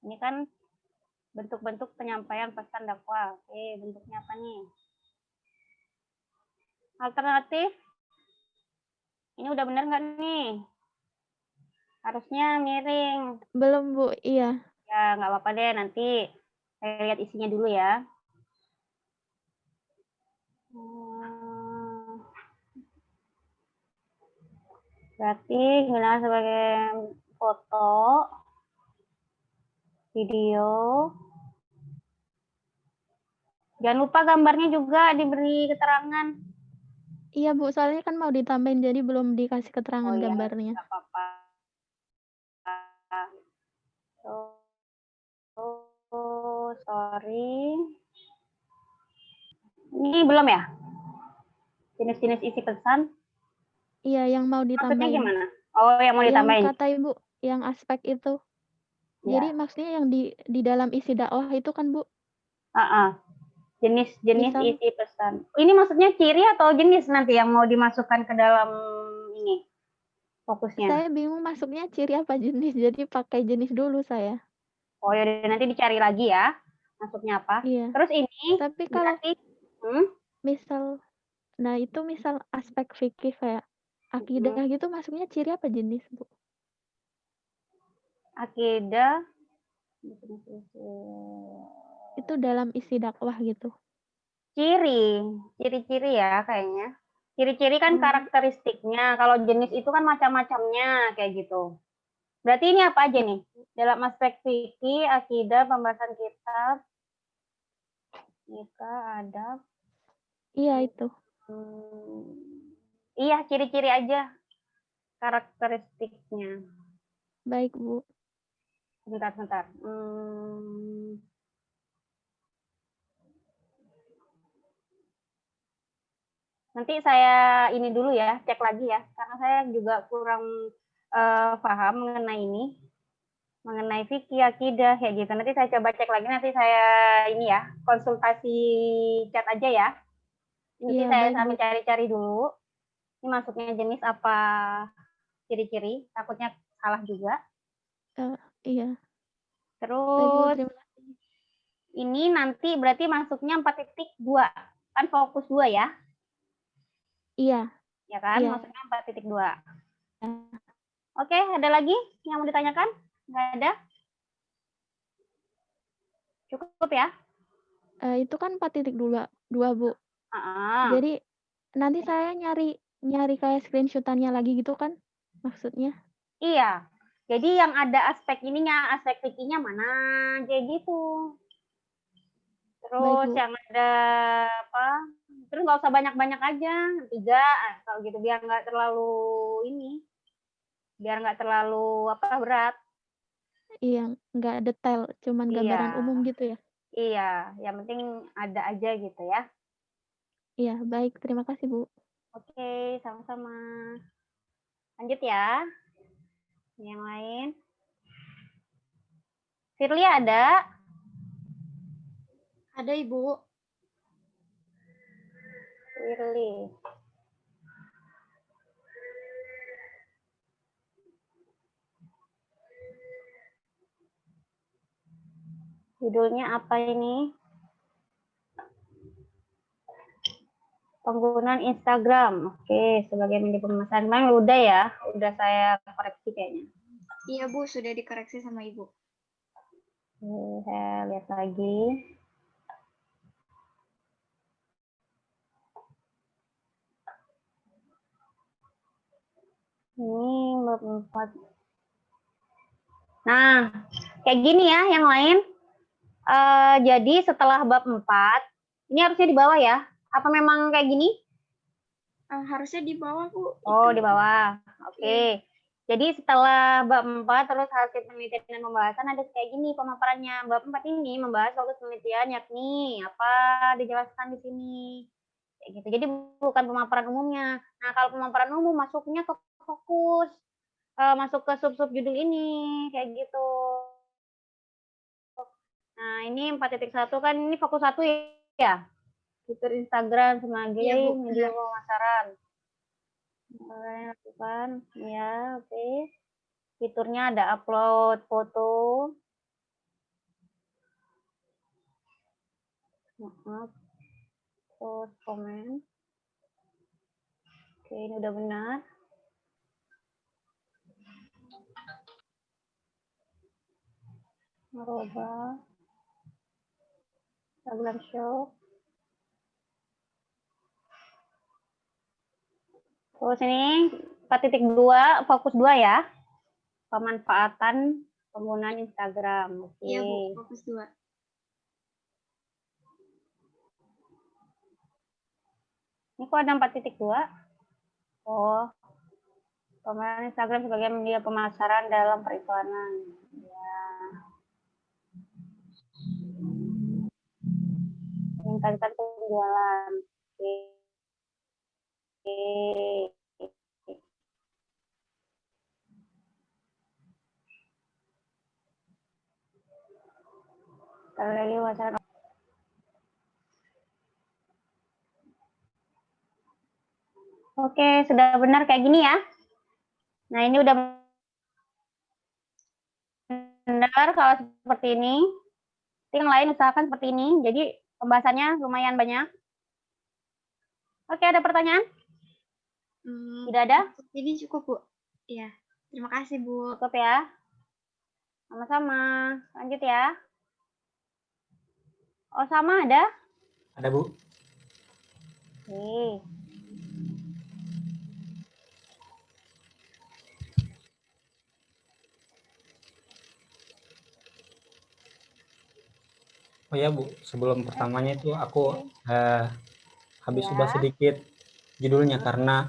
Ini kan bentuk-bentuk penyampaian pesan dakwah. Oke, bentuknya apa nih? Alternatif. Ini udah bener nggak nih? Harusnya miring. Belum, Bu. Iya. Ya, nggak apa-apa deh. Nanti saya lihat isinya dulu ya. Berarti gunakan sebagai foto, video. Jangan lupa gambarnya juga diberi keterangan. Iya, Bu. Soalnya kan mau ditambahin, jadi belum dikasih keterangan Oh iya, gambarnya. nggak apa-apa. Sorry. Ini belum ya? Jenis-jenis isi pesan? Iya, yang mau Maksudnya ditambahin. gimana? Oh, yang mau ditambahin. Yang kata Ibu, yang aspek itu. Ya. Jadi maksudnya yang di dalam isi dakwah itu kan, Bu? Jenis-jenis Misal- isi pesan. Ini maksudnya ciri atau jenis nanti yang mau dimasukkan ke dalam ini fokusnya? Saya bingung masuknya ciri apa jenis, jadi pakai jenis dulu saya. Oh ya, nanti dicari lagi ya masuknya apa. Iya. Terus ini Tapi kalau berarti misal, nah itu misal aspek fikih kayak Akidah gitu masuknya ciri apa jenis, Bu? Akidah. Itu dalam isi dakwah gitu. Ciri-ciri ya kayaknya. Ciri-ciri kan Oh. karakteristiknya. Kalau jenis itu kan macam-macamnya kayak gitu. Berarti ini apa aja nih? Dalam aspek fikih, akidah, pembahasan kitab, nikah, adab. Iya itu. Iya, ciri-ciri aja karakteristiknya. Baik, Bu. Bentar. Nanti saya ini dulu ya, cek lagi ya, karena saya juga kurang paham mengenai ini, mengenai fikih, akidah kayak gitu. Nanti saya coba cek lagi, nanti saya ini ya, konsultasi chat aja ya. Nanti Iya, saya baik, Bu. cari-cari dulu. Ini masuknya jenis apa, ciri-ciri, takutnya salah juga. Iya. Baik, Bu. Terus Terima kasih. ini nanti berarti masuknya 4.2, kan fokus 2 ya? Iya. Ya kan, Iya. masuknya 4.2. Oke, ada lagi yang mau ditanyakan? Nggak ada? Cukup ya? Itu kan 4.2, Bu. Ah. Jadi nanti saya nyari kayak screenshot-annya lagi gitu kan maksudnya? Iya. Jadi yang ada aspek ininya, aspek fikihnya mana, kayak gitu. Terus Baik, Bu. yang ada apa? Terus nggak usah banyak-banyak aja, 3 kalau gitu biar nggak terlalu ini, biar nggak terlalu apa berat. Iya, nggak detail, cuman gambaran Iya. umum gitu ya? Iya, yang penting ada aja gitu ya. Iya, baik. Terima kasih, Bu. Oke, sama-sama. Lanjut ya. Yang lain. Firly ada? Ada, Ibu. Firly. Judulnya apa ini? Penggunaan Instagram. Oke, sebagai media pemasaran. Memang udah ya, udah saya koreksi kayaknya. Iya, Bu, sudah dikoreksi sama Ibu. Oke, saya lihat lagi. Ini bab 4. Nah, kayak gini ya yang lain. Jadi setelah bab 4, ini harusnya di bawah ya? Apa memang kayak gini? Harusnya di bawah, Bu. Oh, di bawah. Oke. Jadi setelah bab 4 terus hasil penelitian dan pembahasan ada kayak gini pemaparannya. Bab 4 ini membahas fokus penelitian yakni apa dijelaskan di sini. Kayak gitu. Jadi bukan pemaparan umumnya. Nah, kalau pemaparan umum masuknya ke fokus. Masuk ke sub-sub judul ini kayak gitu. Nah, ini 4.1 kan ini fokus 1 ya. Fitur Instagram sebagai media pemasaran. Lakukan ya, oke. Fiturnya ada upload foto. Maaf. Terus komen. Oke, ini udah benar. Merubah. Instagram Shop. Terus ini 4.2 fokus 2 ya. Pemanfaatan penggunaan Instagram. Oke. Iya, Bu, fokus 2. Ini kok ada 4.2? Oh. Penggunaan Instagram sebagai media pemasaran dalam periklanan. Ya. Meningkatkan penjualan. Oke. Lagi wacana. Oke, sudah benar kayak gini ya. Nah, ini udah benar kalau seperti ini. Yang lain usahakan seperti ini. Jadi pembahasannya lumayan banyak. Oke, ada pertanyaan? Tidak ada? Ini cukup, Bu. Iya. Terima kasih, Bu. Cukup ya. Sama-sama. Lanjut ya. Oh, sama ada? Ada, Bu. Oke. Oh ya, Bu. Sebelum pertamanya itu aku habis ubah Ya. sedikit judulnya karena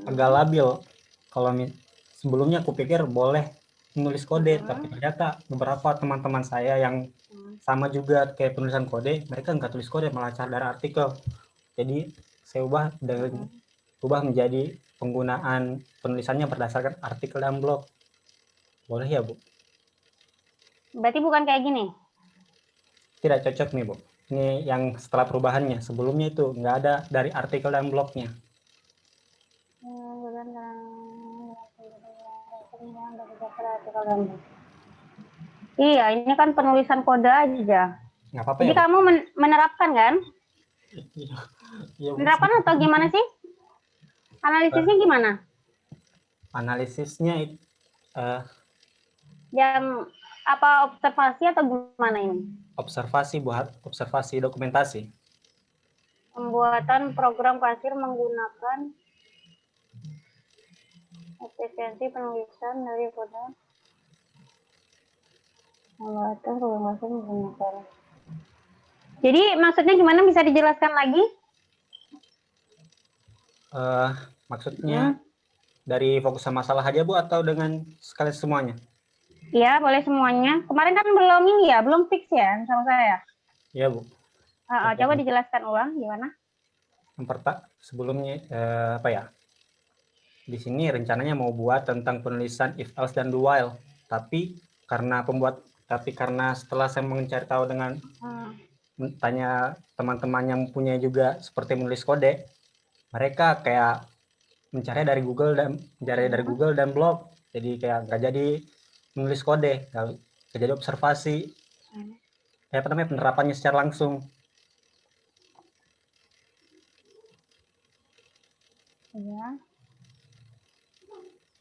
agak labil. Kalau sebelumnya aku pikir boleh menulis kode, tapi ternyata beberapa teman-teman saya yang sama juga kayak penulisan kode, mereka nggak tulis kode, malah dari artikel. Jadi saya ubah menjadi penggunaan penulisannya berdasarkan artikel dan blog. Boleh ya, Bu? Berarti bukan kayak gini? Tidak cocok nih, Bu. Ini yang setelah perubahannya. Sebelumnya itu nggak ada dari artikel dan blognya. Iya, ini kan penulisan kode aja. Nggak apa-apa Jadi ya, Bu? kamu menerapkan kan? Iya, Bu. Menerapkan atau gimana sih? Analisisnya gimana? Analisisnya Yang apa observasi atau gimana ini? observasi, buat observasi dokumentasi. Pembuatan program kasir menggunakan efisiensi penulisan dari kode. Pembuatan program kasir menggunakan. Jadi maksudnya gimana, bisa dijelaskan lagi? Maksudnya dari fokus sama masalah aja, Bu, atau dengan sekali semuanya? Iya, boleh semuanya. Kemarin kan belum ini ya, belum fix ya sama saya. Iya, Bu. Coba dijelaskan ulang gimana? Sebelumnya apa ya? Di sini rencananya mau buat tentang penulisan if else dan do while, tapi karena setelah saya mencari tahu dengan tanya teman-teman yang punya juga seperti menulis kode, mereka kayak mencari dari Google dan blog, jadi kayak nggak jadi menulis kode, nggak jadi observasi, penerapannya secara langsung. Iya.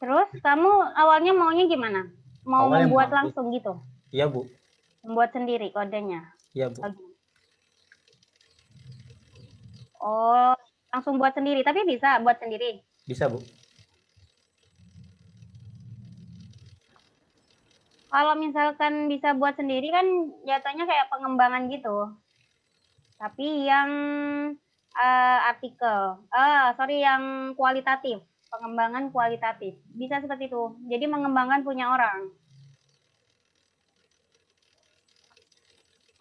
Terus kamu awalnya maunya gimana? Mau Awalnya membuat mau- langsung gitu? Iya, Bu. Membuat sendiri kodenya? Iya, Bu. Oh, langsung buat sendiri. Tapi bisa buat sendiri? Bisa, Bu. Kalau misalkan bisa buat sendiri kan jatuhnya kayak pengembangan gitu. Tapi yang yang kualitatif. Pengembangan kualitatif. Bisa seperti itu. Jadi mengembangkan punya orang.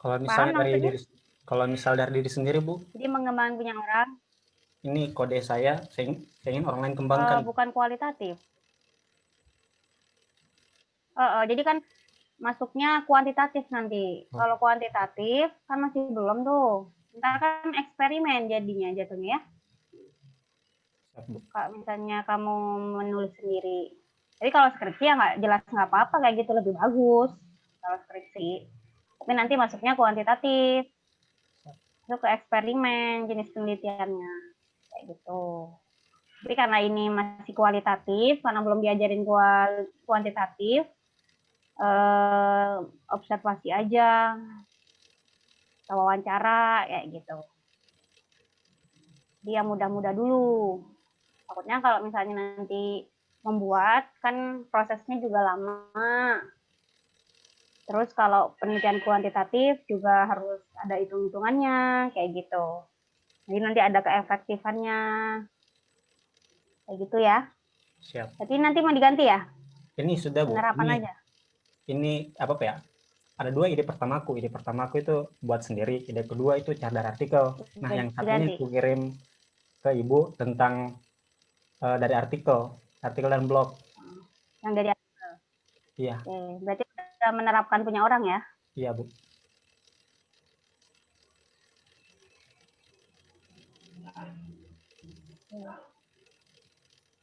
Kalau misalnya maksudnya? dari diri sendiri, Bu, Jadi mengembangkan punya orang. ini kode saya ingin orang lain kembangkan. Bukan kualitatif. Jadi kan masuknya kuantitatif nanti. Kalau kuantitatif kan masih belum tuh. Ntar kan eksperimen jatuhnya ya. Kalau misalnya kamu menulis sendiri. Jadi kalau skripsi ya nggak jelas, nggak apa-apa, kayak gitu lebih bagus kalau skripsi. Tapi nanti masuknya kuantitatif. Masuk ke eksperimen jenis penelitiannya. Kayak gitu. Tapi karena ini masih kualitatif, karena belum diajarin kuantitatif, observasi aja, wawancara, kayak gitu. Dia mudah-mudah dulu. Takutnya kalau misalnya nanti membuat, kan prosesnya juga lama. Terus kalau penelitian kuantitatif juga harus ada hitung-hitungannya, kayak gitu. Jadi nanti ada keefektifannya. Kayak gitu ya. Siap. Tapi nanti mau diganti ya? Ini sudah, Bu. Penerapan aja. Ini apa ya? Ada dua ide pertamaku. Ide pertamaku itu buat sendiri. Ide kedua itu cari dari artikel. Nah, yang satunya aku kirim ke Ibu tentang dari artikel dan blog. Yang dari artikel. Iya. Oke, berarti sudah menerapkan punya orang ya? Iya, Bu.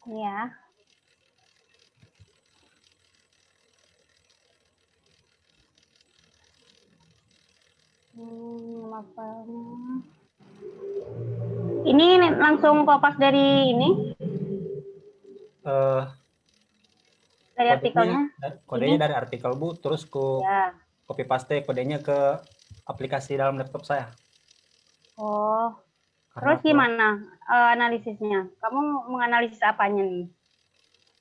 Iya. Nama filenya. Ini langsung kopas dari ini? Eh, Dari artikelnya? kodenya dari artikel, Bu. Terus Ya. copy paste kodenya ke aplikasi dalam laptop saya. Oh. Karena Terus gimana analisisnya? Kamu menganalisis apanya nih?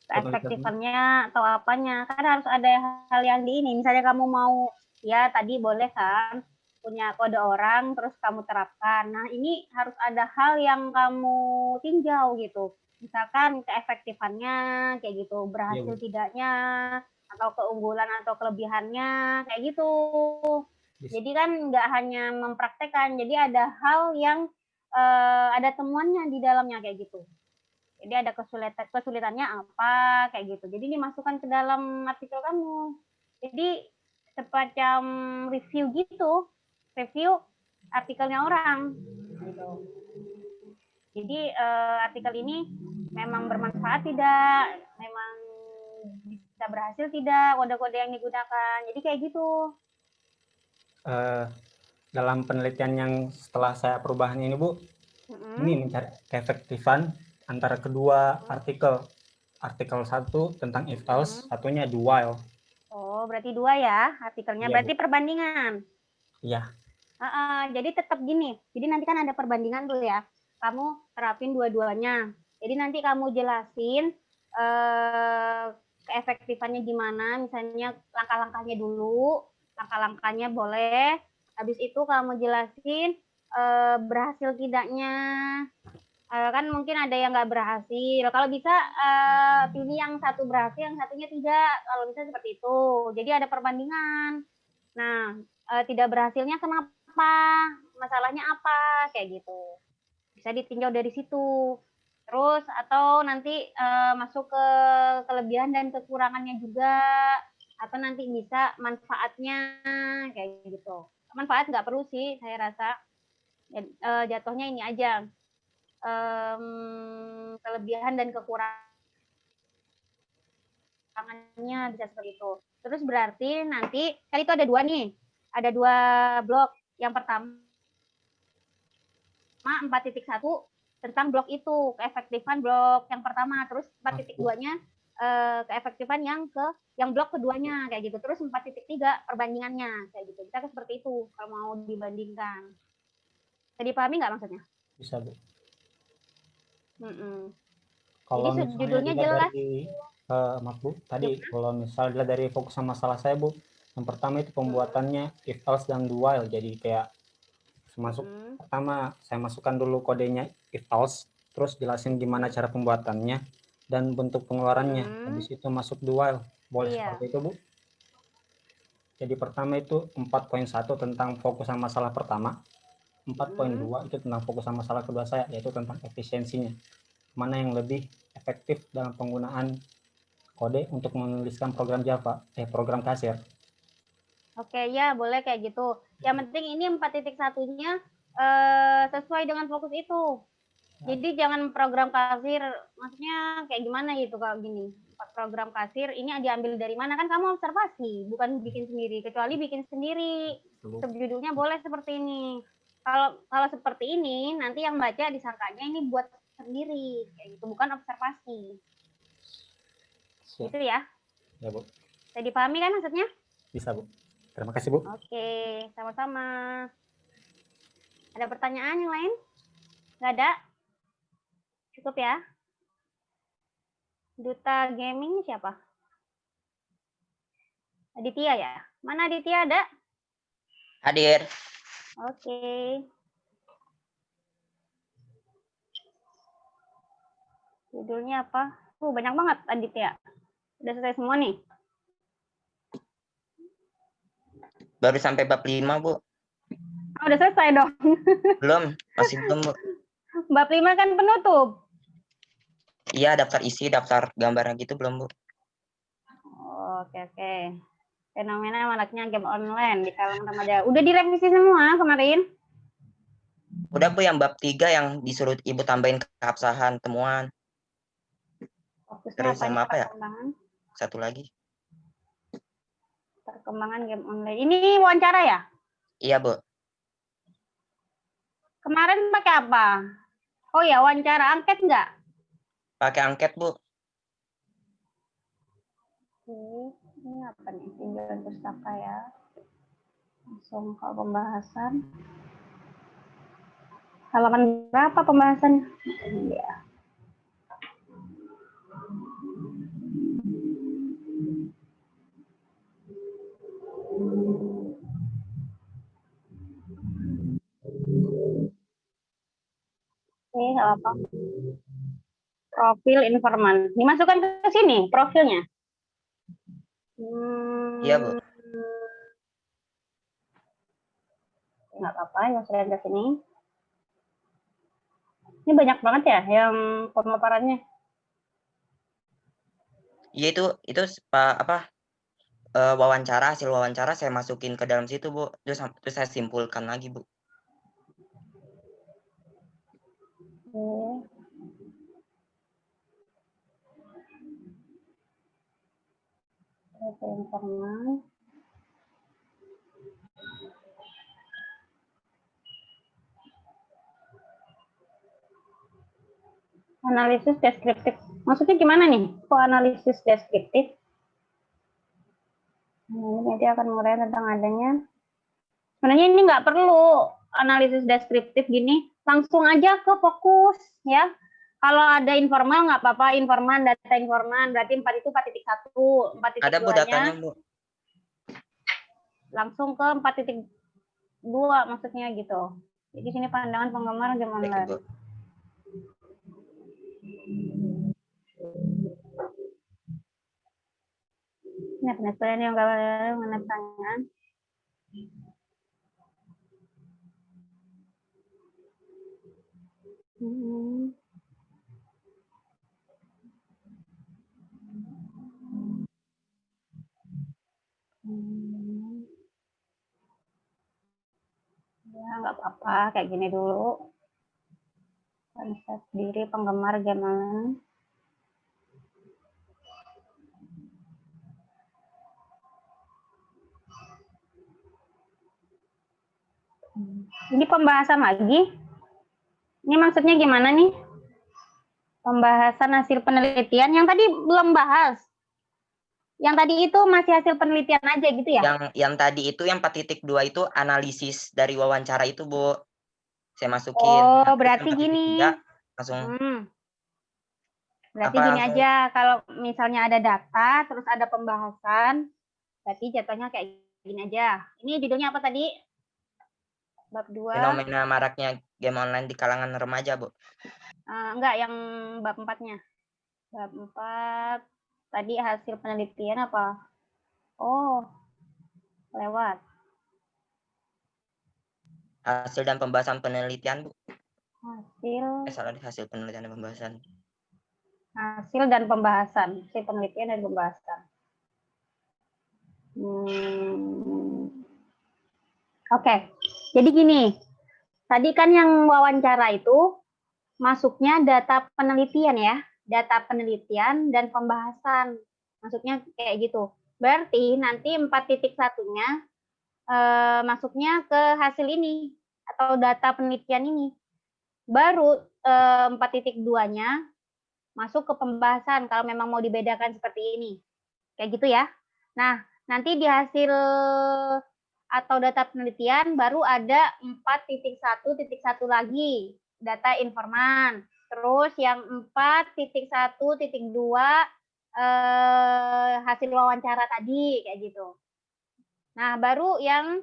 Efektifannya atau apanya? Kan harus ada hal yang di ini. Misalnya kamu mau, ya tadi boleh kan punya kode orang terus kamu terapkan. Nah, ini harus ada hal yang kamu tinjau gitu. Misalkan keefektifannya kayak gitu, berhasil tidaknya, atau keunggulan atau kelebihannya kayak gitu. Jadi kan nggak hanya mempraktekkan, jadi ada hal yang ada temuannya di dalamnya kayak gitu. Jadi ada kesulitannya apa kayak gitu. Jadi dimasukkan ke dalam artikel kamu. Jadi semacam review gitu, review artikelnya orang. Gitu. Jadi artikel ini memang bermanfaat tidak, memang bisa berhasil tidak, kode-kode yang digunakan. Jadi kayak gitu. Dalam penelitian yang setelah saya perubahan ini, Bu, ini mencari keefektifan antara kedua artikel. Artikel satu tentang if else, satunya do while. Oh, berarti dua ya artikelnya. Berarti perbandingan. Iya. Jadi tetap gini. Jadi nanti kan ada perbandingan tuh ya. Kamu terapin dua-duanya. Jadi nanti kamu jelasin keefektifannya gimana. Misalnya langkah-langkahnya dulu. Langkah-langkahnya boleh. Habis itu kamu jelasin berhasil tidaknya. Kan mungkin ada yang nggak berhasil. Kalau bisa pilih yang satu berhasil, yang satunya tidak. Kalau bisa seperti itu. Jadi ada perbandingan. Nah, tidak berhasilnya kenapa? Masalahnya apa? Kayak gitu. Bisa ditinjau dari situ. Terus atau nanti masuk ke kelebihan dan kekurangannya juga. Atau nanti bisa manfaatnya kayak gitu. Manfaat nggak perlu sih, saya rasa. Jatuhnya ini aja. Kelebihan dan kekurangannya bisa seperti itu. Terus berarti nanti kan itu ada dua nih, ada dua blok. Yang pertama 4.1 tentang blok itu, keefektifan blok yang pertama. Terus 4.2-nya keefektifan yang blok keduanya kayak gitu. Terus 4.3 perbandingannya kayak gitu. Kita seperti itu kalau mau dibandingkan. Bisa dipahami nggak maksudnya? Bisa, Bu. Kalau jadi judulnya jelas. Maaf, Bu, tadi kalau misalnya dari fokus sama masalah saya, Bu, yang pertama itu pembuatannya if else dan do while. Jadi kayak pertama saya masukkan dulu kodenya if else, terus jelasin gimana cara pembuatannya dan bentuk pengeluarannya. Habis itu masuk do while. Boleh seperti itu, Bu? Jadi pertama itu 4.1 tentang fokus sama masalah pertama. 4.2 itu tentang fokus sama masalah kedua saya, yaitu tentang efisiensinya. Mana yang lebih efektif dalam penggunaan kode untuk menuliskan program Java, program kasir. Oke, ya boleh kayak gitu. Yang penting ini 4.1-nya sesuai dengan fokus itu. Jadi jangan program kasir, maksudnya kayak gimana gitu kalau gini. Program kasir ini diambil dari mana? Kan kamu observasi, bukan bikin sendiri. Kecuali bikin sendiri. Subjudulnya boleh seperti ini. Kalau seperti ini, nanti yang baca disangkanya ini buat sendiri, kayak gitu, bukan observasi. Gitu ya? Ya, Bu. Bisa dipahami kan maksudnya? Bisa, Bu. Terima kasih, Bu. Oke, sama-sama. Ada pertanyaan yang lain? Nggak ada? Cukup ya? Duta Gaming siapa? Aditya ya? Mana Aditya ada? Hadir. Oke. Judulnya apa? Banyak banget Aditya. Udah selesai semua nih? Baru sampai bab 5, Bu. Udah selesai dong? Belum, masih belum, Bu. Bab 5 kan penutup. Iya, daftar isi, daftar gambarnya gitu belum, Bu. Oke. Fenomena maraknya game online di kalangan remaja. Udah direvisi semua kemarin? Udah, Bu, yang bab 3 yang disuruh Ibu tambahin keabsahan temuan. Terus sama apa ya? Satu lagi. Perkembangan game online. Ini wawancara ya? Iya, Bu. Kemarin pakai apa? Oh ya, wawancara angket nggak? Pakai angket, Bu. Ini apa nih? Tinjauan pustaka ya. Langsung ke pembahasan. Halaman berapa pembahasannya? Ini dia. Oke, nggak apa-apa. Profil informan. Dimasukkan ke sini profilnya. Iya, Bu. Nggak apa-apa, masukin ke sini. Ini banyak banget ya yang pemaparannya. Iya itu wawancara, hasil wawancara saya masukin ke dalam situ, Bu. Terus saya simpulkan lagi, Bu. Oke. Profil informan. Analisis deskriptif. Maksudnya gimana nih? Kok analisis deskriptif? Ini nanti akan mulai tentang adanya. Sebenarnya ini nggak perlu analisis deskriptif gini. Langsung aja ke fokus ya. Kalau ada informal nggak apa-apa. Informan, data informan. Berarti 4 itu 4.1. 4.2-nya. Ada, Bu, datanya, Bu. Langsung ke 4.2 maksudnya gitu. Jadi sini pandangan penggemar game Oke, online. Bu. Nah, penelitian yang mengenai pertanyaan. Ya, nggak apa-apa. Kayak gini dulu. Konsep diri penggemar game online. Ini pembahasan lagi. Ini maksudnya gimana nih? Pembahasan hasil penelitian. Yang tadi belum bahas. Yang tadi itu masih hasil penelitian aja gitu ya? Yang tadi itu yang 4.2 itu analisis dari wawancara itu, Bu. Saya masukin. Oh, Nah, berarti yang 4.3 gini. langsung Berarti gini aja, kalau misalnya ada data, terus ada pembahasan, berarti jatuhnya kayak gini aja. Ini judulnya apa tadi? Bab 2. Fenomena maraknya game online di kalangan remaja, Bu. Enggak, yang bab 4-nya. Bab 4, tadi hasil penelitian apa? Oh, lewat. Hasil dan pembahasan penelitian, Bu. Hasil penelitian dan pembahasan. Hasil dan pembahasan. Hasil penelitian dan pembahasan. Oke, jadi gini. Tadi kan yang wawancara itu masuknya data penelitian ya. Data penelitian dan pembahasan. Masuknya kayak gitu. Berarti nanti 4.1-nya masuknya ke hasil ini atau data penelitian ini. Baru 4.2-nya masuk ke pembahasan kalau memang mau dibedakan seperti ini. Kayak gitu ya. Nah, nanti di hasil atau data penelitian baru ada 4.1.1 lagi data informan. Terus yang 4.1.2 hasil wawancara tadi kayak gitu. Nah, baru yang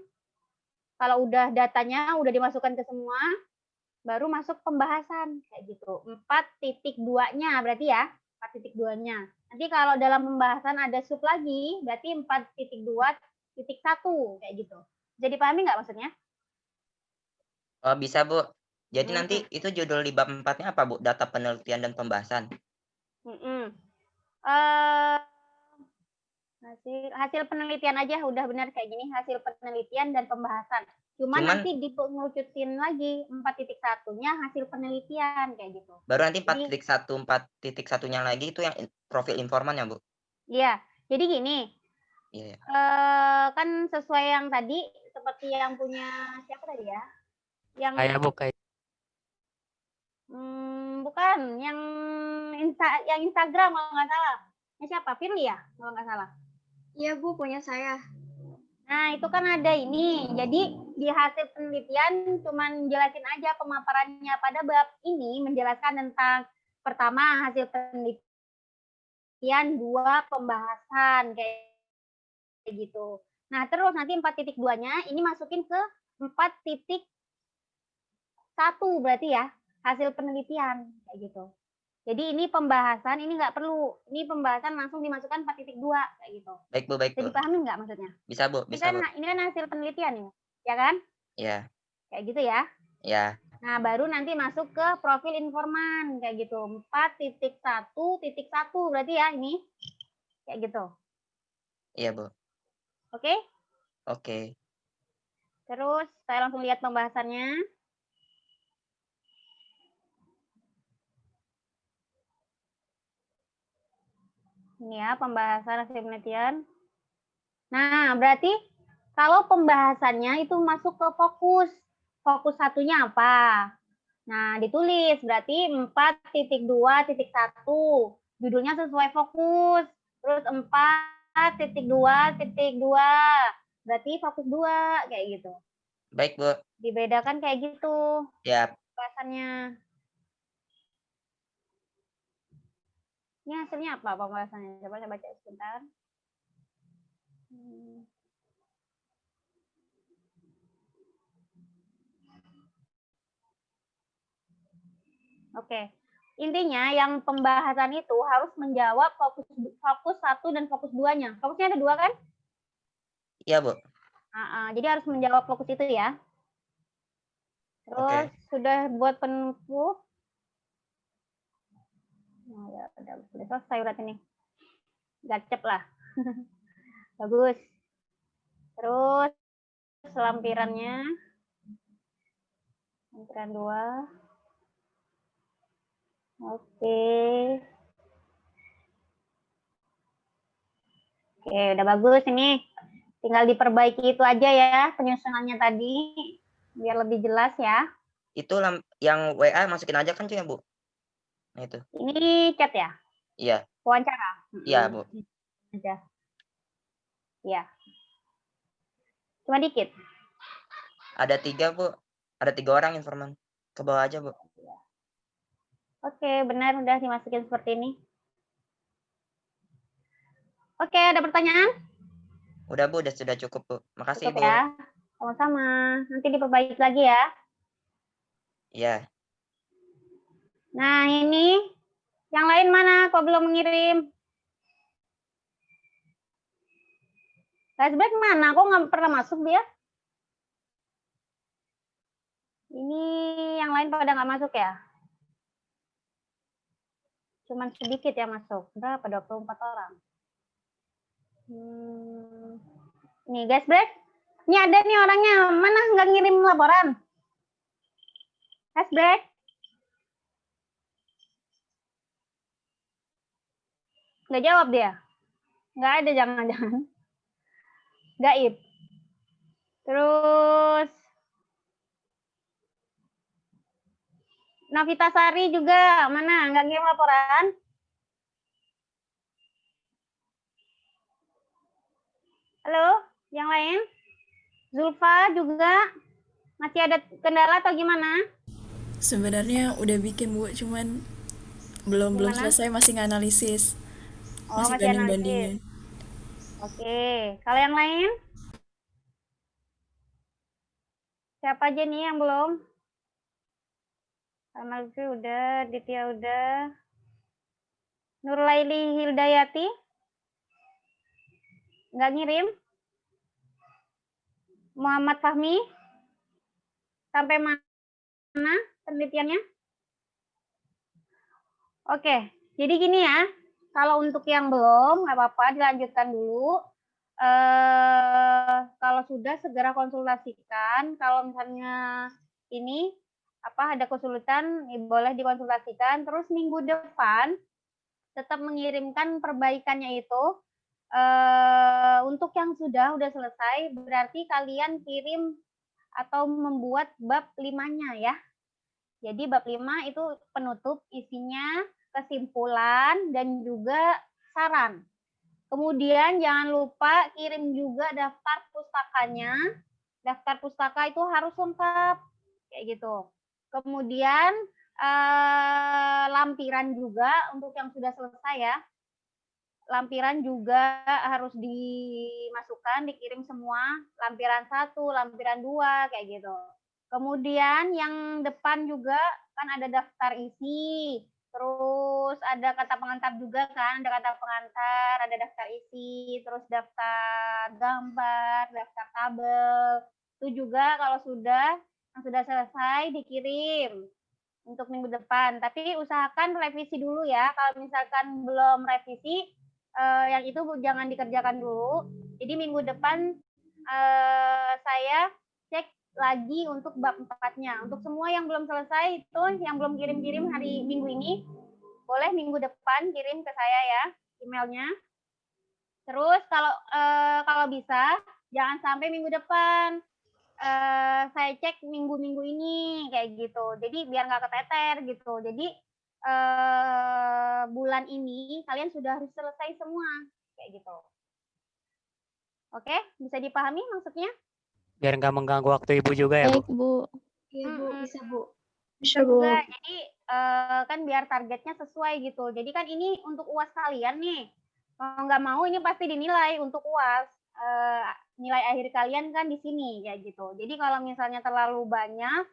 kalau udah datanya udah dimasukkan ke semua, baru masuk pembahasan kayak gitu. 4.2-nya berarti ya, 4.2-nya. Nanti kalau dalam pembahasan ada sub lagi, berarti 4.2.1 kayak gitu. Jadi dipahami nggak maksudnya? Oh, bisa, Bu. Jadi nanti itu judul di bab 4-nya apa, Bu? Data penelitian dan pembahasan. Hasil penelitian aja udah benar kayak gini, hasil penelitian dan pembahasan. Cuman nanti dipengerucutin lagi 4.1-nya hasil penelitian kayak gitu. Baru nanti 4.1-nya lagi itu yang profil informan ya, Bu? Iya, jadi gini. Iya. Kan sesuai yang tadi seperti yang punya siapa tadi ya? Yang bukan, yang Instagram kalau nggak salah. Ini siapa? Firly ya, kalau nggak salah. Iya Bu, punya saya. Nah, itu kan ada ini. Jadi di hasil penelitian cuman jelasin aja pemaparannya. Pada bab ini menjelaskan tentang pertama hasil penelitian, 2 pembahasan kayak gitu. Nah, terus nanti 4.2-nya ini masukin ke 4.1 berarti ya, hasil penelitian kayak gitu. Jadi ini pembahasan, ini nggak perlu. Ini pembahasan langsung dimasukkan 4.2 kayak gitu. Baik Bu, baik Bisa Bu. dipahami nggak maksudnya? Bisa Bu, bisa Bu. Ini kan hasil penelitian ya kan? Iya. Kayak gitu ya. Iya. Nah, baru nanti masuk ke profil informan kayak gitu. 4.1.1 berarti ya ini. Kayak gitu. Iya Bu. Oke? Oke. Terus saya langsung lihat pembahasannya. Ini ya, pembahasan hasil penelitian. Nah, berarti kalau pembahasannya itu masuk ke fokus. Fokus satunya apa? Nah, ditulis berarti 4.2.1. Judulnya sesuai fokus. Terus 4.2.2. Berarti fokus 2 kayak gitu. Baik Bu. Dibedakan kayak gitu. Ya. Pembahasannya. Ini hasilnya apa pembahasannya? Coba saya baca sebentar. Oke. Intinya yang pembahasan itu harus menjawab fokus 1 dan fokus 2-nya. Fokusnya ada 2 kan? Iya Bu. Jadi harus menjawab fokus itu ya. Terus sudah buat penutup. Nah, ya, udah selesai urat ini. Gacep lah. Bagus. Terus lampirannya. Lampiran 2. Oke. Oke, udah bagus ini. Tinggal diperbaiki itu aja ya, penyusunannya tadi. Biar lebih jelas ya. Itu yang WA masukin aja kan tuh ya Bu? Nah itu. Ini chat ya? Iya. Wawancara? Iya Bu. Aja. Iya. Cuma dikit? Ada 3 Bu. Ada 3 orang informan. Ke bawah aja Bu. Oke, benar udah dimasukin seperti ini. Oke, ada pertanyaan? Udah Bu, sudah cukup Bu. Makasih Cukup Bu. Ya. Sama-sama. Nanti diperbaiki lagi ya. Iya. Nah, ini yang lain mana? Kok belum mengirim? Flashback mana? Kok nggak pernah masuk dia? Ini yang lain pada nggak masuk ya? Cuman sedikit ya masuk. Berapa? 24 orang. Nih guys, break. Ini ada nih orangnya. Mana nggak ngirim laporan? Guys, break. Nggak jawab dia. Nggak ada, jangan-jangan. Gaib. Terus Navita Sari juga. Mana? Nggak ngirim laporan? Halo? Yang lain? Zulfa juga? Masih ada kendala atau gimana? Sebenarnya udah bikin Bu, cuman belum selesai, masih nganalisis. Oh, masih banding-bandingin. Oke, kalau yang lain? Siapa aja nih yang belum? Amalfi udah, Ditya udah. Nurlaili Hildayati? Nggak ngirim? Muhammad Fahmi? Sampai mana penelitiannya? Oke, jadi gini ya. Kalau untuk yang belum, nggak apa-apa, dilanjutkan dulu. Kalau sudah, segera konsultasikan. Kalau misalnya ini ada kesulitan, boleh dikonsultasikan. Terus minggu depan tetap mengirimkan perbaikannya itu. Untuk yang sudah selesai, berarti kalian kirim atau membuat bab 5-nya ya. Jadi bab 5 itu penutup, isinya kesimpulan dan juga saran. Kemudian jangan lupa kirim juga daftar pustakanya. Daftar pustaka itu harus lengkap, kayak gitu. Kemudian lampiran juga untuk yang sudah selesai ya. Lampiran juga harus dimasukkan, dikirim semua. Lampiran 1, lampiran 2, kayak gitu. Kemudian yang depan juga kan ada daftar isi. Terus ada kata pengantar juga kan, ada kata pengantar, ada daftar isi, terus daftar gambar, daftar tabel. Itu juga kalau yang sudah selesai dikirim untuk minggu depan. Tapi usahakan revisi dulu ya. Kalau misalkan belum revisi, yang itu jangan dikerjakan dulu. Jadi minggu depan saya cek lagi untuk bab 4-nya. Untuk semua yang belum selesai itu, yang belum kirim-kirim hari minggu ini, boleh minggu depan kirim ke saya ya emailnya. Terus kalau bisa jangan sampai minggu depan. Saya cek minggu-minggu ini kayak gitu. Jadi biar nggak keteter gitu. Jadi bulan ini kalian sudah harus selesai semua kayak gitu. Oke, bisa dipahami maksudnya? Biar nggak mengganggu waktu ibu juga ya, Bu. Baik, Bu. Iya, Bu. Bisa, Bu. Bisa, Bu. Juga, jadi kan biar targetnya sesuai gitu. Jadi kan ini untuk UAS kalian nih. Kalau nggak mau ini pasti dinilai untuk UAS. Nilai akhir kalian kan di sini kayak gitu. Jadi kalau misalnya terlalu banyak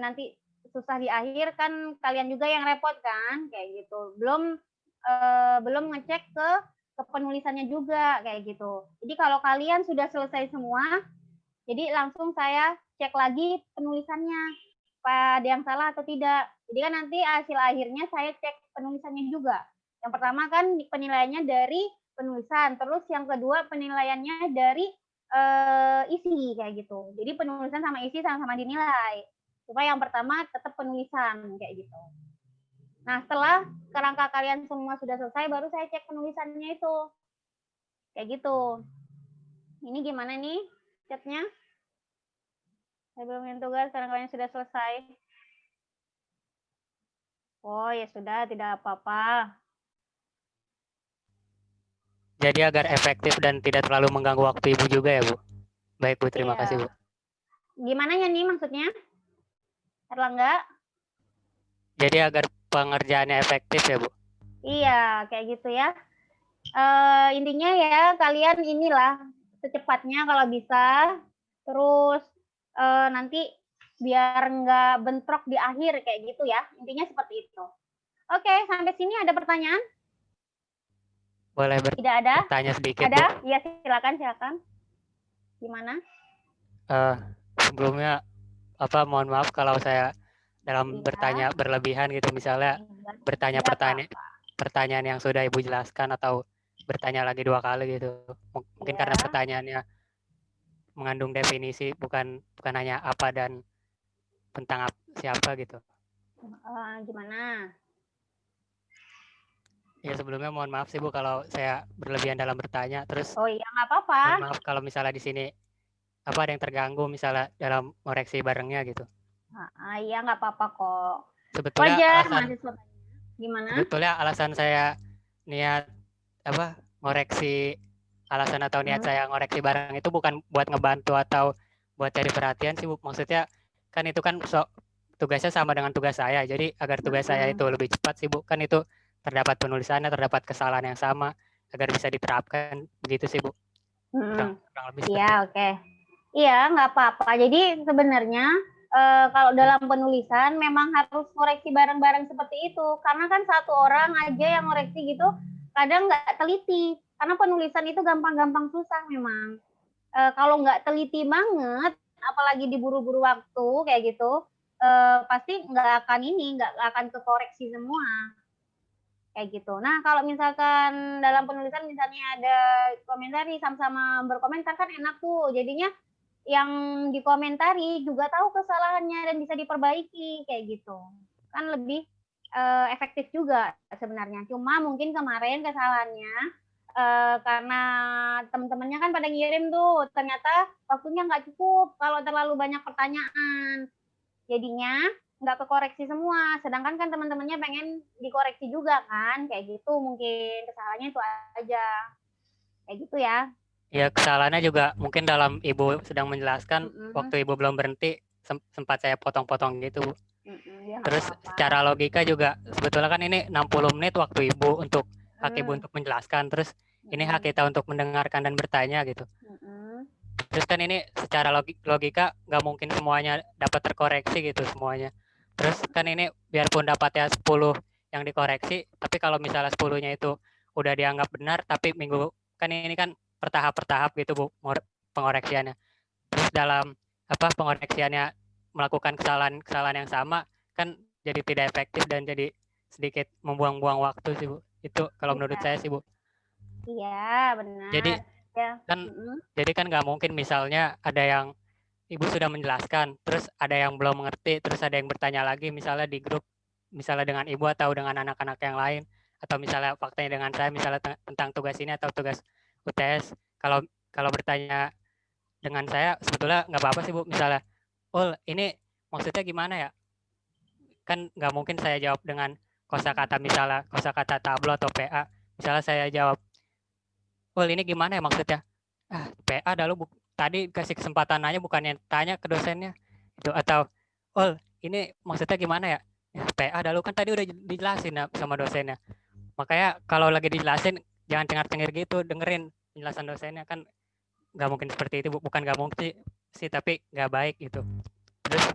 nanti susah di akhir kan kalian juga yang repot kan kayak gitu. Belum ngecek ke penulisannya juga kayak gitu. Jadi kalau kalian sudah selesai semua, jadi langsung saya cek lagi penulisannya apa ada yang salah atau tidak. Jadi kan nanti hasil akhirnya saya cek penulisannya juga. Yang pertama kan penilaiannya dari penulisan, terus yang kedua penilaiannya dari isi kayak gitu. Jadi penulisan sama isi sama-sama dinilai. Supaya yang pertama tetap penulisan kayak gitu. Nah, setelah kerangka kalian semua sudah selesai baru saya cek penulisannya itu. Kayak gitu. Ini gimana nih chatnya? Saya belum yang tugas karena kalian sudah selesai. Oh ya sudah, tidak apa-apa. Jadi agar efektif dan tidak terlalu mengganggu waktu ibu juga ya, Bu. Baik, Bu. Terima kasih, Bu. Gimana ya nih maksudnya? Erlangga? Jadi agar pengerjaannya efektif ya, Bu. Iya, kayak gitu ya. Intinya ya kalian inilah secepatnya kalau bisa. Terus nanti biar nggak bentrok di akhir kayak gitu ya. Intinya seperti itu. Oke, sampai sini ada pertanyaan? Boleh Tidak ada? bertanya sedikit, Ada? Bu? Iya, silakan. Gimana? Sebelumnya mohon maaf kalau saya dalam bertanya berlebihan gitu, misalnya bertanya pertanyaan yang sudah Ibu jelaskan atau bertanya lagi 2 kali gitu. Mungkin karena pertanyaannya mengandung definisi bukan hanya apa dan tentang siapa gitu. Gimana? Ya sebelumnya mohon maaf sih Bu kalau saya berlebihan dalam bertanya. Terus oh iya nggak apa-apa. Mohon maaf kalau misalnya di sini ada yang terganggu misalnya dalam koreksi barengnya gitu. Iya nggak apa-apa kok. Sebetulnya gimana? Sebetulnya alasan saya niat ngoreksi alasan atau niat saya ngoreksi bareng itu bukan buat ngebantu atau buat cari perhatian sih Bu. Maksudnya kan itu kan tugasnya sama dengan tugas saya. Jadi agar tugas saya itu lebih cepat sih Bu. Kan itu terdapat penulisannya, terdapat kesalahan yang sama agar bisa diterapkan begitu sih Bu. Iya, oke. Iya, nggak apa-apa. Jadi sebenarnya kalau dalam penulisan memang harus koreksi bareng-bareng seperti itu. Karena kan satu orang aja yang koreksi gitu kadang nggak teliti. Karena penulisan itu gampang-gampang susah memang. Kalau nggak teliti banget, apalagi diburu-buru waktu kayak gitu, pasti nggak akan kekoreksi semua. Kayak gitu. Nah, kalau misalkan dalam penulisan misalnya ada komentari sama-sama berkomentar kan enak tuh. Jadinya yang dikomentari juga tahu kesalahannya dan bisa diperbaiki kayak gitu. Kan lebih efektif juga sebenarnya. Cuma mungkin kemarin kesalahannya karena teman-temannya kan pada ngirim tuh, ternyata waktunya nggak cukup kalau terlalu banyak pertanyaan. Jadinya nggak kekoreksi semua. Sedangkan kan teman-temannya pengen dikoreksi juga kan, kayak gitu mungkin kesalahannya itu aja. Kayak gitu ya. Ya kesalahannya juga mungkin dalam Ibu sedang menjelaskan, waktu Ibu belum berhenti sempat saya potong-potong gitu, Bu. Ya, Terus apa-apa. secara logika juga sebetulnya kan ini 60 menit waktu Ibu untuk hak Ibu untuk menjelaskan, terus ini hak kita untuk mendengarkan dan bertanya gitu. Terus kan ini secara logika nggak mungkin semuanya dapat terkoreksi gitu semuanya. Terus kan ini biarpun dapatnya 10 yang dikoreksi, tapi kalau misalnya 10-nya itu udah dianggap benar, tapi minggu kan ini kan bertahap gitu Bu pengoreksiannya. Terus dalam pengoreksiannya melakukan kesalahan yang sama kan jadi tidak efektif dan jadi sedikit membuang-buang waktu sih Bu. Itu kalau menurut saya sih Bu. Iya, benar. Jadi kan nggak mungkin misalnya ada yang Ibu sudah menjelaskan, terus ada yang belum mengerti, terus ada yang bertanya lagi misalnya di grup, misalnya dengan Ibu atau dengan anak-anak yang lain, atau misalnya faktanya dengan saya misalnya tentang tugas ini atau tugas UTS. Kalau bertanya dengan saya sebetulnya nggak apa-apa sih Bu, misalnya, oh ini maksudnya gimana ya? Kan nggak mungkin saya jawab dengan kosakata misalnya kosakata tablo atau PA. Misalnya saya jawab, oh ini gimana ya maksudnya? PA dah lu tadi kasih kesempatan nanya bukannya tanya ke dosennya. Itu atau oh ini maksudnya gimana ya? PA dah lu kan tadi udah dijelasin sama dosennya. Makanya kalau lagi dijelasin jangan cengar-cengir gitu, dengerin penjelasan dosennya kan nggak mungkin seperti itu, bukan nggak mungkin sih tapi nggak baik gitu. Terus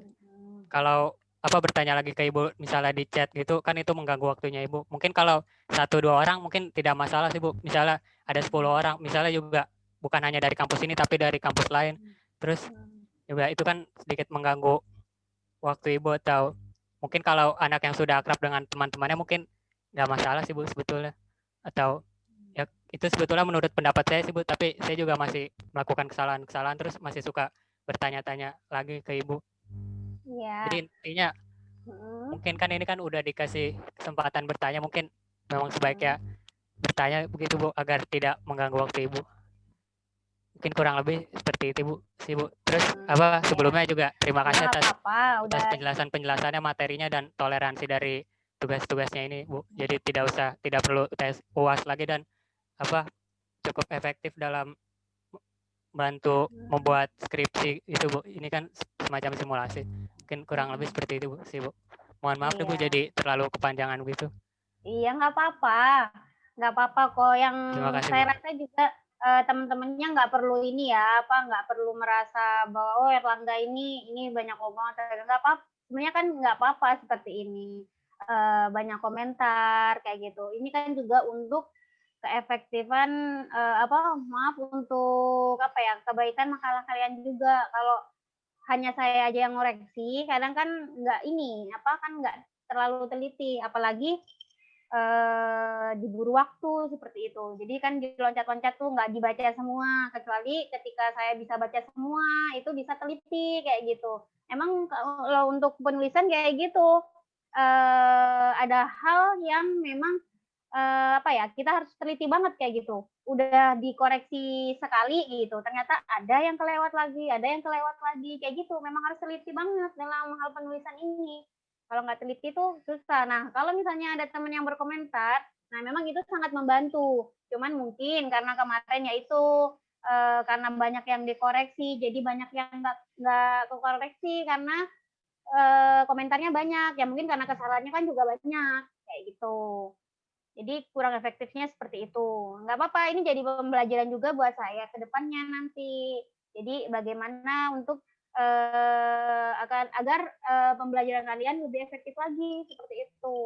kalau bertanya lagi ke Ibu misalnya di chat gitu kan itu mengganggu waktunya Ibu. Mungkin kalau 1-2 orang mungkin tidak masalah sih Bu. Misalnya ada 10 orang, misalnya juga bukan hanya dari kampus ini tapi dari kampus lain. Terus juga itu kan sedikit mengganggu waktu Ibu, atau mungkin kalau anak yang sudah akrab dengan teman-temannya mungkin nggak masalah sih Bu sebetulnya. Atau ya itu sebetulnya menurut pendapat saya sih Bu, tapi saya juga masih melakukan kesalahan-kesalahan terus masih suka bertanya-tanya lagi ke Ibu. Jadi intinya mungkin kan ini kan udah dikasih kesempatan bertanya, mungkin memang sebaiknya bertanya begitu Bu agar tidak mengganggu waktu Ibu. Mungkin kurang lebih seperti itu Bu sih Bu. Terus sebelumnya juga terima kasih atas penjelasannya, materinya dan toleransi dari tugas-tugasnya ini Bu. Jadi tidak perlu tes UAS lagi dan cukup efektif dalam bantu membuat skripsi itu Bu. Ini kan semacam simulasi. Mungkin kurang lebih seperti itu Bu sih Bu. Mohon maaf Bu jadi terlalu kepanjangan begitu. Iya, nggak apa-apa. Nggak apa-apa kok. Yang saya rasa juga teman-temannya nggak perlu ini ya, nggak perlu merasa bahwa Erlangga ini banyak ngomong atau nggak apa-apa. Sebenarnya kan nggak apa-apa seperti ini. Banyak komentar kayak gitu. Ini kan juga untuk keefektifan untuk kebaikan makalah kalian juga. Kalau hanya saya aja yang ngoreksi, kadang kan nggak nggak terlalu teliti, apalagi diburu waktu seperti itu. Jadi kan di loncat-loncat tuh nggak dibaca semua, kecuali ketika saya bisa baca semua, itu bisa teliti kayak gitu. Emang kalau untuk penulisan kayak gitu, ada hal yang memang kita harus teliti banget kayak gitu. Udah dikoreksi sekali gitu, ternyata ada yang kelewat lagi, kayak gitu. Memang harus teliti banget dalam hal penulisan ini. Kalau nggak teliti itu susah. Nah, kalau misalnya ada teman yang berkomentar, nah memang itu sangat membantu. Cuman mungkin karena kemarin yaitu karena banyak yang dikoreksi, jadi banyak yang nggak kekoreksi karena komentarnya banyak. Ya mungkin karena kesalahannya kan juga banyak kayak gitu. Jadi kurang efektifnya seperti itu. Nggak apa-apa, ini jadi pembelajaran juga buat saya ke depannya nanti. Jadi bagaimana untuk agar pembelajaran kalian lebih efektif lagi seperti itu.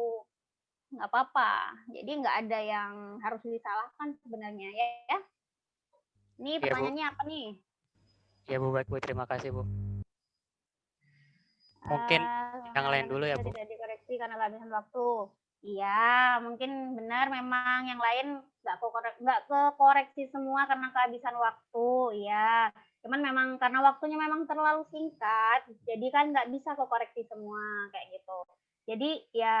Nggak apa-apa. Jadi nggak ada yang harus disalahkan sebenarnya ya. Ini pertanyaannya apa nih? Ya Bu, baik Bu, terima kasih Bu. Mungkin yang lain dulu ya Bu. Tidak dikoreksi karena kehabisan waktu. Iya, mungkin benar memang yang lain nggak kekoreksi semua karena kehabisan waktu, ya. Cuman memang karena waktunya memang terlalu singkat, jadi kan nggak bisa kekoreksi semua kayak gitu. Jadi ya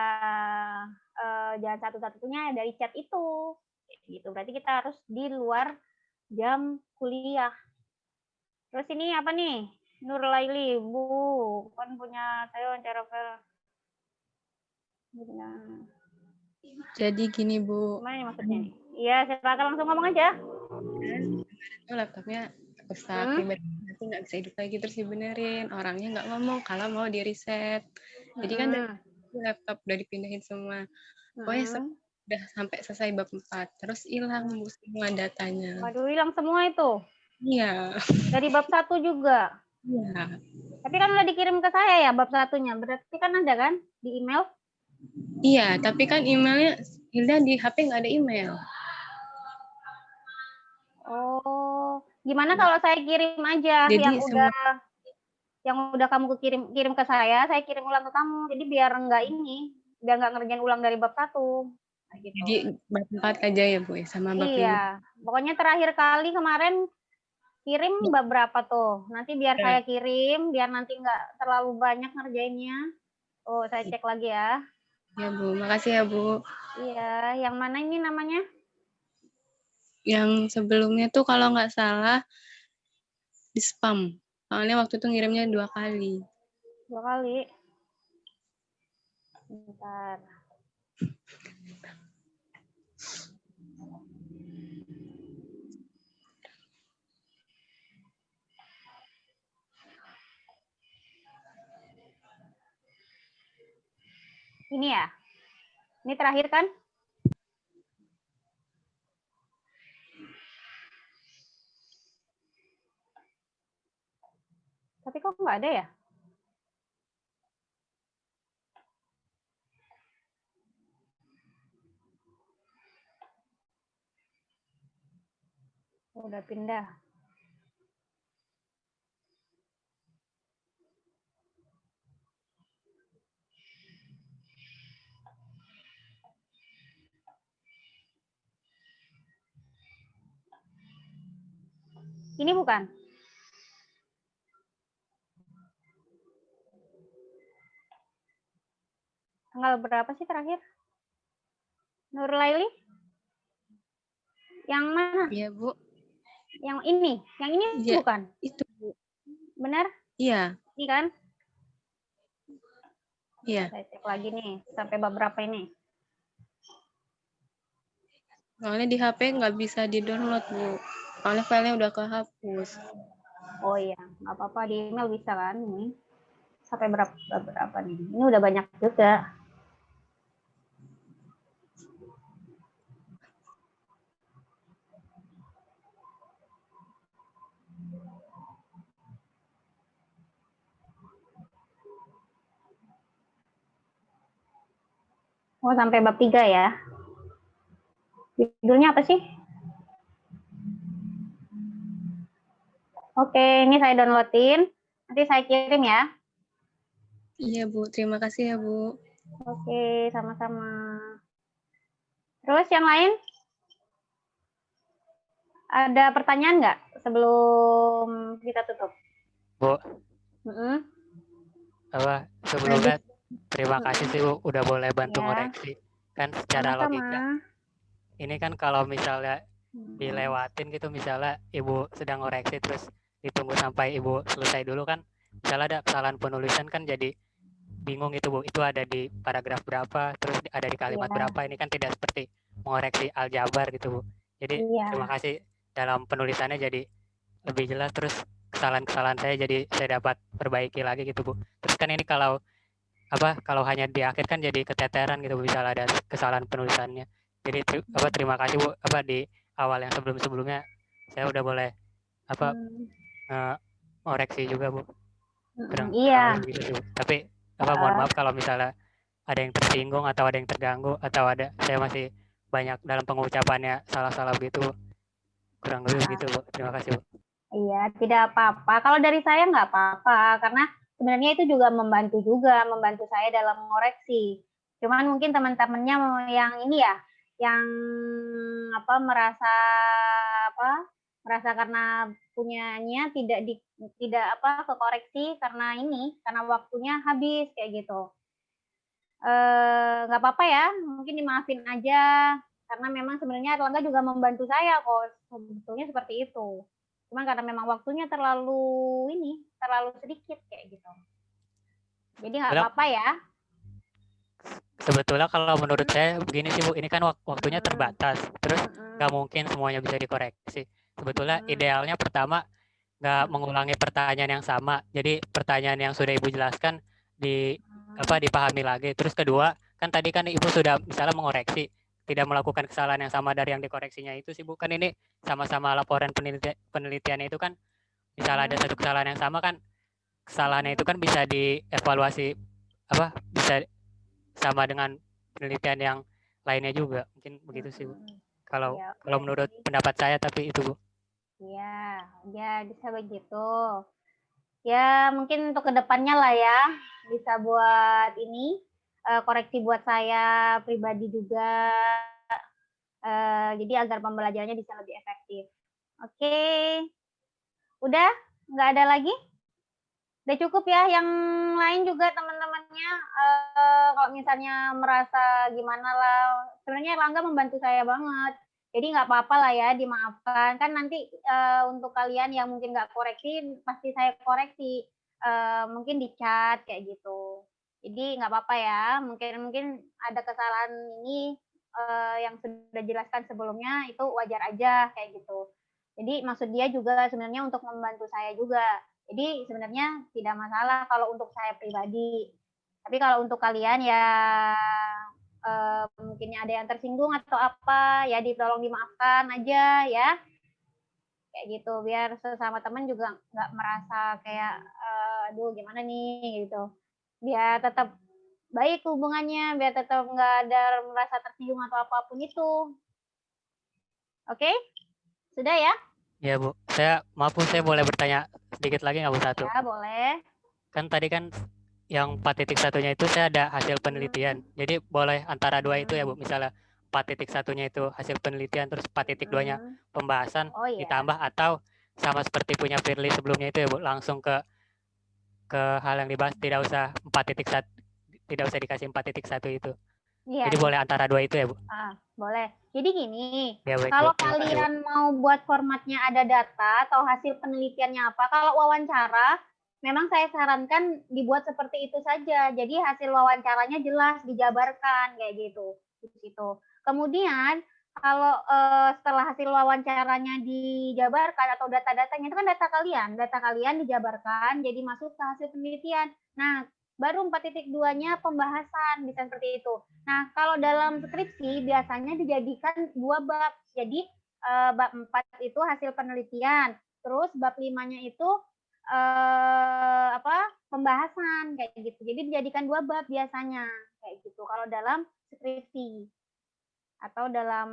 jangan satu-satunya dari chat itu, gitu. Berarti kita harus di luar jam kuliah. Terus ini apa nih? Nur Laili, Bu, kan punya saya wawancara pel. Jadi gini, Bu. Gimana nih maksudnya? Iya, silakan langsung ngomong aja. Kan laptopnya rusak, nanti nggak bisa hidup lagi, terus dibenerin. Orangnya nggak ngomong kalau mau di reset. Jadi kan laptop udah dipindahin semua. Pokoknya udah sampai selesai bab 4, terus hilang Bu semua datanya. Waduh, hilang semua itu? Iya. Dari bab 1 juga? Iya. Tapi kan udah dikirim ke saya ya bab 1-nya, berarti kan ada kan di email? Iya, tapi kan emailnya, Hilda di HP nggak ada email. Oh, gimana kalau saya kirim aja Jadi yang udah kamu kirim ke saya kirim ulang ke kamu. Jadi biar nggak ngerjain ulang dari bab 1. Gitu. Jadi bab 4 aja ya, Bu, sama bab 5. Iya, pokoknya terakhir kali kemarin kirim bab berapa tuh? Nanti biar saya kirim, biar nanti nggak terlalu banyak ngerjainnya. Oh, saya cek lagi ya. Ya, Bu. Makasih ya, Bu. Iya, yang mana ini namanya? Yang sebelumnya tuh kalau nggak salah di spam. Soalnya waktu itu ngirimnya 2 kali. 2 kali? Bentar. Ini ya? Ini terakhir kan? Tapi kok nggak ada ya? Udah pindah. Ini bukan? Tanggal berapa sih terakhir? Nur Laili? Yang mana? Iya, Bu. Yang ini ya, bukan? Itu, Bu. Benar? Iya. Ini kan? Iya. Saya cek lagi nih, sampai bab berapa ini? Soalnya di HP nggak bisa di-download, Bu. Soalnya filenya udah kehapus. Oh iya, nggak apa-apa, di email bisa kan ini. Sampai berapa nih? Ini udah banyak juga. Oh, sampai bab 3 ya. Judulnya apa sih? Oke, ini saya downloadin. Nanti saya kirim ya. Iya, Bu. Terima kasih ya, Bu. Oke, sama-sama. Terus yang lain? Ada pertanyaan nggak sebelum kita tutup? Bu. Sebelumnya terima kasih sih Bu udah boleh bantu ngoreksi. Kan secara logika ini kan kalau misalnya dilewatin gitu, misalnya Ibu sedang ngoreksi terus ditunggu sampai Ibu selesai dulu kan, misalnya ada kesalahan penulisan kan jadi bingung itu Bu, itu ada di paragraf berapa, terus ada di kalimat berapa, ini kan tidak seperti mengoreksi aljabar gitu Bu. Jadi terima kasih, dalam penulisannya jadi lebih jelas, terus kesalahan-kesalahan saya jadi saya dapat perbaiki lagi gitu Bu. Terus kan ini kalau hanya di akhir kan jadi keteteran gitu Bu, misalnya ada kesalahan penulisannya. Jadi terima kasih Bu, di awal yang sebelumnya saya udah boleh koreksi juga Bu. Iya. Gitu, tapi mohon maaf kalau misalnya ada yang tersinggung atau ada yang terganggu atau saya masih banyak dalam pengucapannya salah-salah gitu, kurang lebih gitu Bu. Terima kasih Bu. Iya, tidak apa-apa. Kalau dari saya nggak apa-apa, karena sebenarnya itu juga membantu saya dalam mengoreksi. Cuman mungkin teman-temannya yang ini ya, yang merasa karena punyanya tidak kekoreksi karena waktunya habis kayak gitu. Nggak apa-apa ya, mungkin dimaafin aja karena memang sebenarnya Erlangga juga membantu saya kok, sebetulnya seperti itu. Cuma karena memang waktunya terlalu sedikit kayak gitu. Jadi nggak apa-apa ya. Sebetulnya kalau menurut saya begini sih Bu, ini kan waktunya terbatas, terus nggak mungkin semuanya bisa dikoreksi. Sebetulnya idealnya pertama nggak mengulangi pertanyaan yang sama, jadi pertanyaan yang sudah Ibu jelaskan dipahami lagi. Terus kedua, kan tadi kan Ibu sudah misalnya mengoreksi, tidak melakukan kesalahan yang sama dari yang dikoreksinya itu sih Bu, kan ini sama-sama laporan penelitiannya itu kan, misalnya ada satu kesalahan yang sama kan, kesalahannya itu kan bisa dievaluasi bisa sama dengan penelitian yang lainnya juga, mungkin begitu sih Bu. Kalau menurut pendapat saya, tapi itu Bu. Iya, ya bisa begitu. Ya mungkin untuk kedepannya lah ya, bisa buat ini koreksi buat saya pribadi juga. Jadi agar pembelajarannya bisa lebih efektif. Oke, udah nggak ada lagi? Udah cukup ya, yang lain juga teman-temannya kalau misalnya merasa gimana lah, sebenarnya Erlangga membantu saya banget, jadi nggak apa-apa lah ya, dimaafkan. Kan nanti untuk kalian yang mungkin nggak koreksi, pasti saya koreksi, mungkin di chat kayak gitu. Jadi nggak apa-apa ya, mungkin ada kesalahan ini yang sudah jelaskan sebelumnya, itu wajar aja kayak gitu. Jadi maksud dia juga sebenarnya untuk membantu saya juga. Jadi sebenarnya tidak masalah kalau untuk saya pribadi. Tapi kalau untuk kalian ya mungkin ada yang tersinggung atau apa, ya tolong dimaafkan aja ya. Kayak gitu, biar sesama teman juga nggak merasa kayak, aduh gimana nih gitu. Biar tetap baik hubungannya, biar tetap nggak ada merasa tersinggung atau apapun itu. Oke? Sudah ya? Ya Bu, maaf Bu, saya boleh bertanya sedikit lagi nggak Bu, satu? Ya boleh. Kan tadi kan yang 4.1-nya itu saya ada hasil penelitian, jadi boleh antara dua itu ya Bu, misalnya 4.1-nya itu hasil penelitian, terus 4.2-nya pembahasan ditambah, atau sama seperti punya Firly sebelumnya itu ya Bu, langsung ke hal yang dibahas, tidak usah 4.1, tidak usah dikasih 4.1 itu. Iya. Jadi boleh antara dua itu ya Bu? Boleh. Jadi gini, ya, kalau kalian mau buat formatnya ada data atau hasil penelitiannya apa, kalau wawancara, memang saya sarankan dibuat seperti itu saja. Jadi hasil wawancaranya jelas, dijabarkan kayak gitu. Kemudian kalau setelah hasil wawancaranya dijabarkan atau data-datanya, itu kan data kalian dijabarkan, jadi masuk ke hasil penelitian. Nah, baru 4.2-nya pembahasan, bisa seperti itu. Nah, kalau dalam skripsi biasanya dijadikan 2 bab. Jadi bab 4 itu hasil penelitian, terus bab 5-nya itu pembahasan kayak gitu. Jadi dijadikan 2 bab biasanya kayak gitu kalau dalam skripsi atau dalam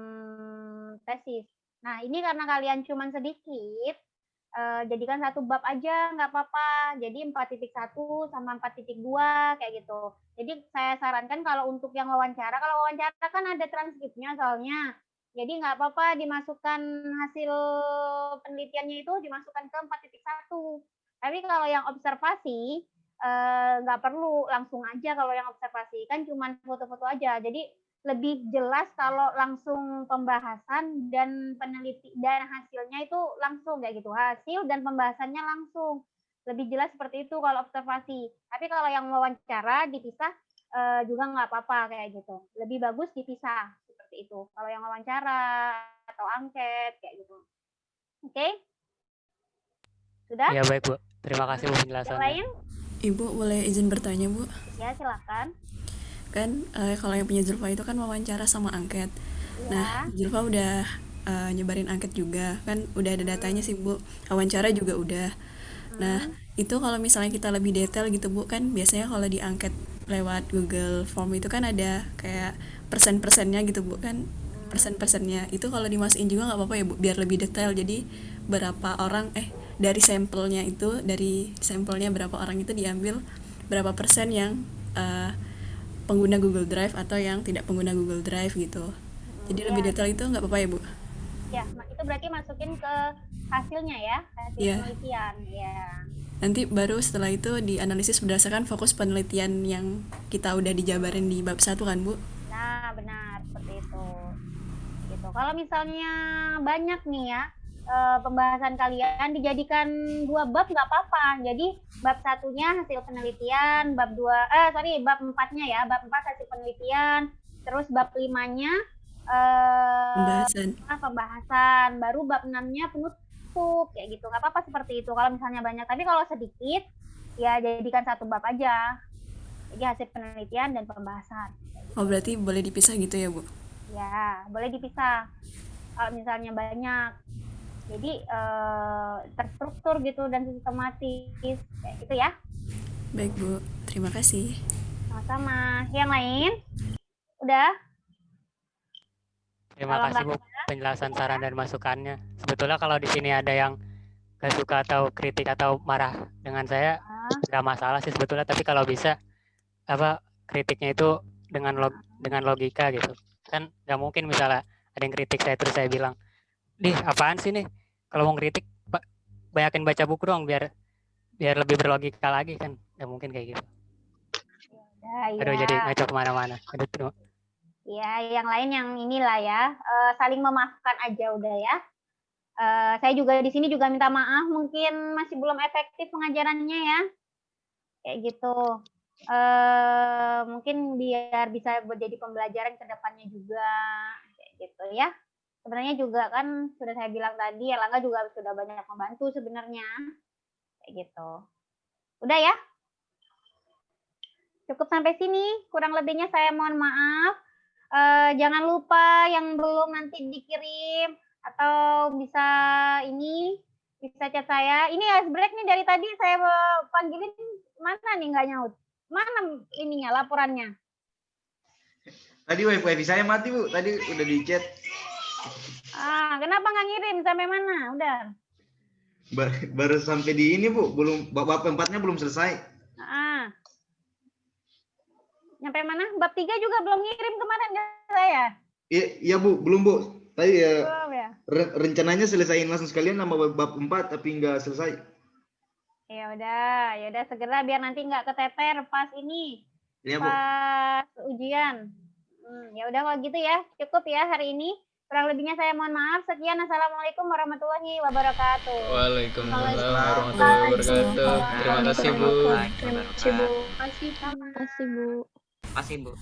tesis. Nah, ini karena kalian cuma sedikit, jadikan 1 bab aja nggak apa-apa. Jadi 4.1 sama 4.2 kayak gitu. Jadi saya sarankan kalau untuk yang wawancara, kalau wawancara kan ada transkripnya soalnya. Jadi nggak apa-apa dimasukkan hasil penelitiannya itu dimasukkan ke 4.1. Tapi kalau yang observasi nggak perlu langsung aja. Kalau yang observasi kan cuma foto-foto aja. Jadi lebih jelas kalau langsung pembahasan dan dan hasilnya itu langsung kayak gitu, hasil dan pembahasannya langsung, lebih jelas seperti itu kalau observasi. Tapi kalau yang wawancara dipisah juga nggak apa-apa kayak gitu, lebih bagus dipisah seperti itu kalau yang wawancara atau angket kayak gitu. Oke? Sudah? Ya baik Bu, terima kasih Bu penjelasannya. Yang lain? Ibu boleh izin bertanya Bu? Ya silakan. Kan kalau yang punya Zulfa itu kan wawancara sama angket. Ya. Nah, Zulfa udah nyebarin angket juga, kan udah ada datanya sih Bu. Wawancara juga udah. Nah, itu kalau misalnya kita lebih detail gitu Bu, kan biasanya kalau di angket lewat Google Form itu kan ada kayak persen-persennya gitu Bu, kan persen-persennya. Itu kalau dimasukin juga nggak apa-apa ya Bu, biar lebih detail. Jadi berapa orang dari sampelnya itu, dari sampelnya berapa orang itu diambil berapa persen yang pengguna Google Drive atau yang tidak pengguna Google Drive gitu. Jadi lebih detail itu nggak apa-apa ya Bu? Ya, itu berarti masukin ke hasilnya ya, hasil penelitian. Ya. Nanti baru setelah itu dianalisis berdasarkan fokus penelitian yang kita udah dijabarin di bab 1 kan Bu? Nah, benar seperti itu. Gitu. Kalau misalnya banyak nih ya, pembahasan kalian dijadikan 2 bab nggak apa-apa. Jadi bab 1-nya hasil penelitian, bab 4-nya ya, bab 4 hasil penelitian, terus bab 5-nya pembahasan, baru bab 6-nya penutup kayak gitu. Nggak apa-apa seperti itu kalau misalnya banyak. Tapi kalau sedikit ya jadikan 1 bab aja. Jadi hasil penelitian dan pembahasan. Oh, berarti boleh dipisah gitu ya, Bu? Ya, boleh dipisah. Kalau misalnya banyak. Jadi terstruktur gitu dan sistematis kayak gitu ya. Baik, Bu. Terima kasih. Sama-sama. Yang lain? Udah? Terima kasih Bu penjelasan, saran dan masukannya. Sebetulnya kalau di sini ada yang gak suka atau kritik atau marah dengan saya, nggak masalah sih sebetulnya. Tapi kalau bisa kritiknya itu dengan logika gitu. Kan nggak mungkin misalnya ada yang kritik saya terus saya bilang, "Dih, apaan sih nih? Kalau mau kritik banyakin baca buku dong biar lebih berlogika lagi," kan. Nggak mungkin kayak gitu. Aduh, jadi ngaco kemana-mana. Aduh, ya, yang lain yang inilah ya, saling memaafkan aja udah ya. Saya juga di sini juga minta maaf, mungkin masih belum efektif pengajarannya ya, kayak gitu. Mungkin biar bisa menjadi pembelajaran ke depannya juga, kayak gitu ya. Sebenarnya juga kan sudah saya bilang tadi, Erlangga juga sudah banyak membantu sebenarnya, kayak gitu. Udah ya? Cukup sampai sini, kurang lebihnya saya mohon maaf. Jangan lupa yang belum nanti dikirim atau bisa chat saya. Ini ice break nih dari tadi saya panggilin, mana nih nggak nyaut? Mana ininya laporannya? Tadi wifi saya mati Bu, tadi udah di chat. Kenapa nggak ngirim sampai mana? Udah. Baru sampai di ini Bu, belum bab 4-nya belum selesai. Nyampe mana? Bab 3 juga belum ngirim kemarin ke saya. Iya Bu, belum Bu. Tadi ya, ya. Rencananya selesaiin langsung sekalian sama bab 4 tapi nggak selesai. Ya udah segera biar nanti nggak keteter pas ini. Iya, Bu. Pas ujian. Ya udah kalau gitu ya, cukup ya hari ini. Kurang lebihnya saya mohon maaf. Sekian, assalamualaikum warahmatullahi wabarakatuh. Waalaikumsalam warahmatullahi wabarakatuh. Terima kasih Bu. Terima kasih Bu. Terima kasih, Bu. Terima kasih Bu.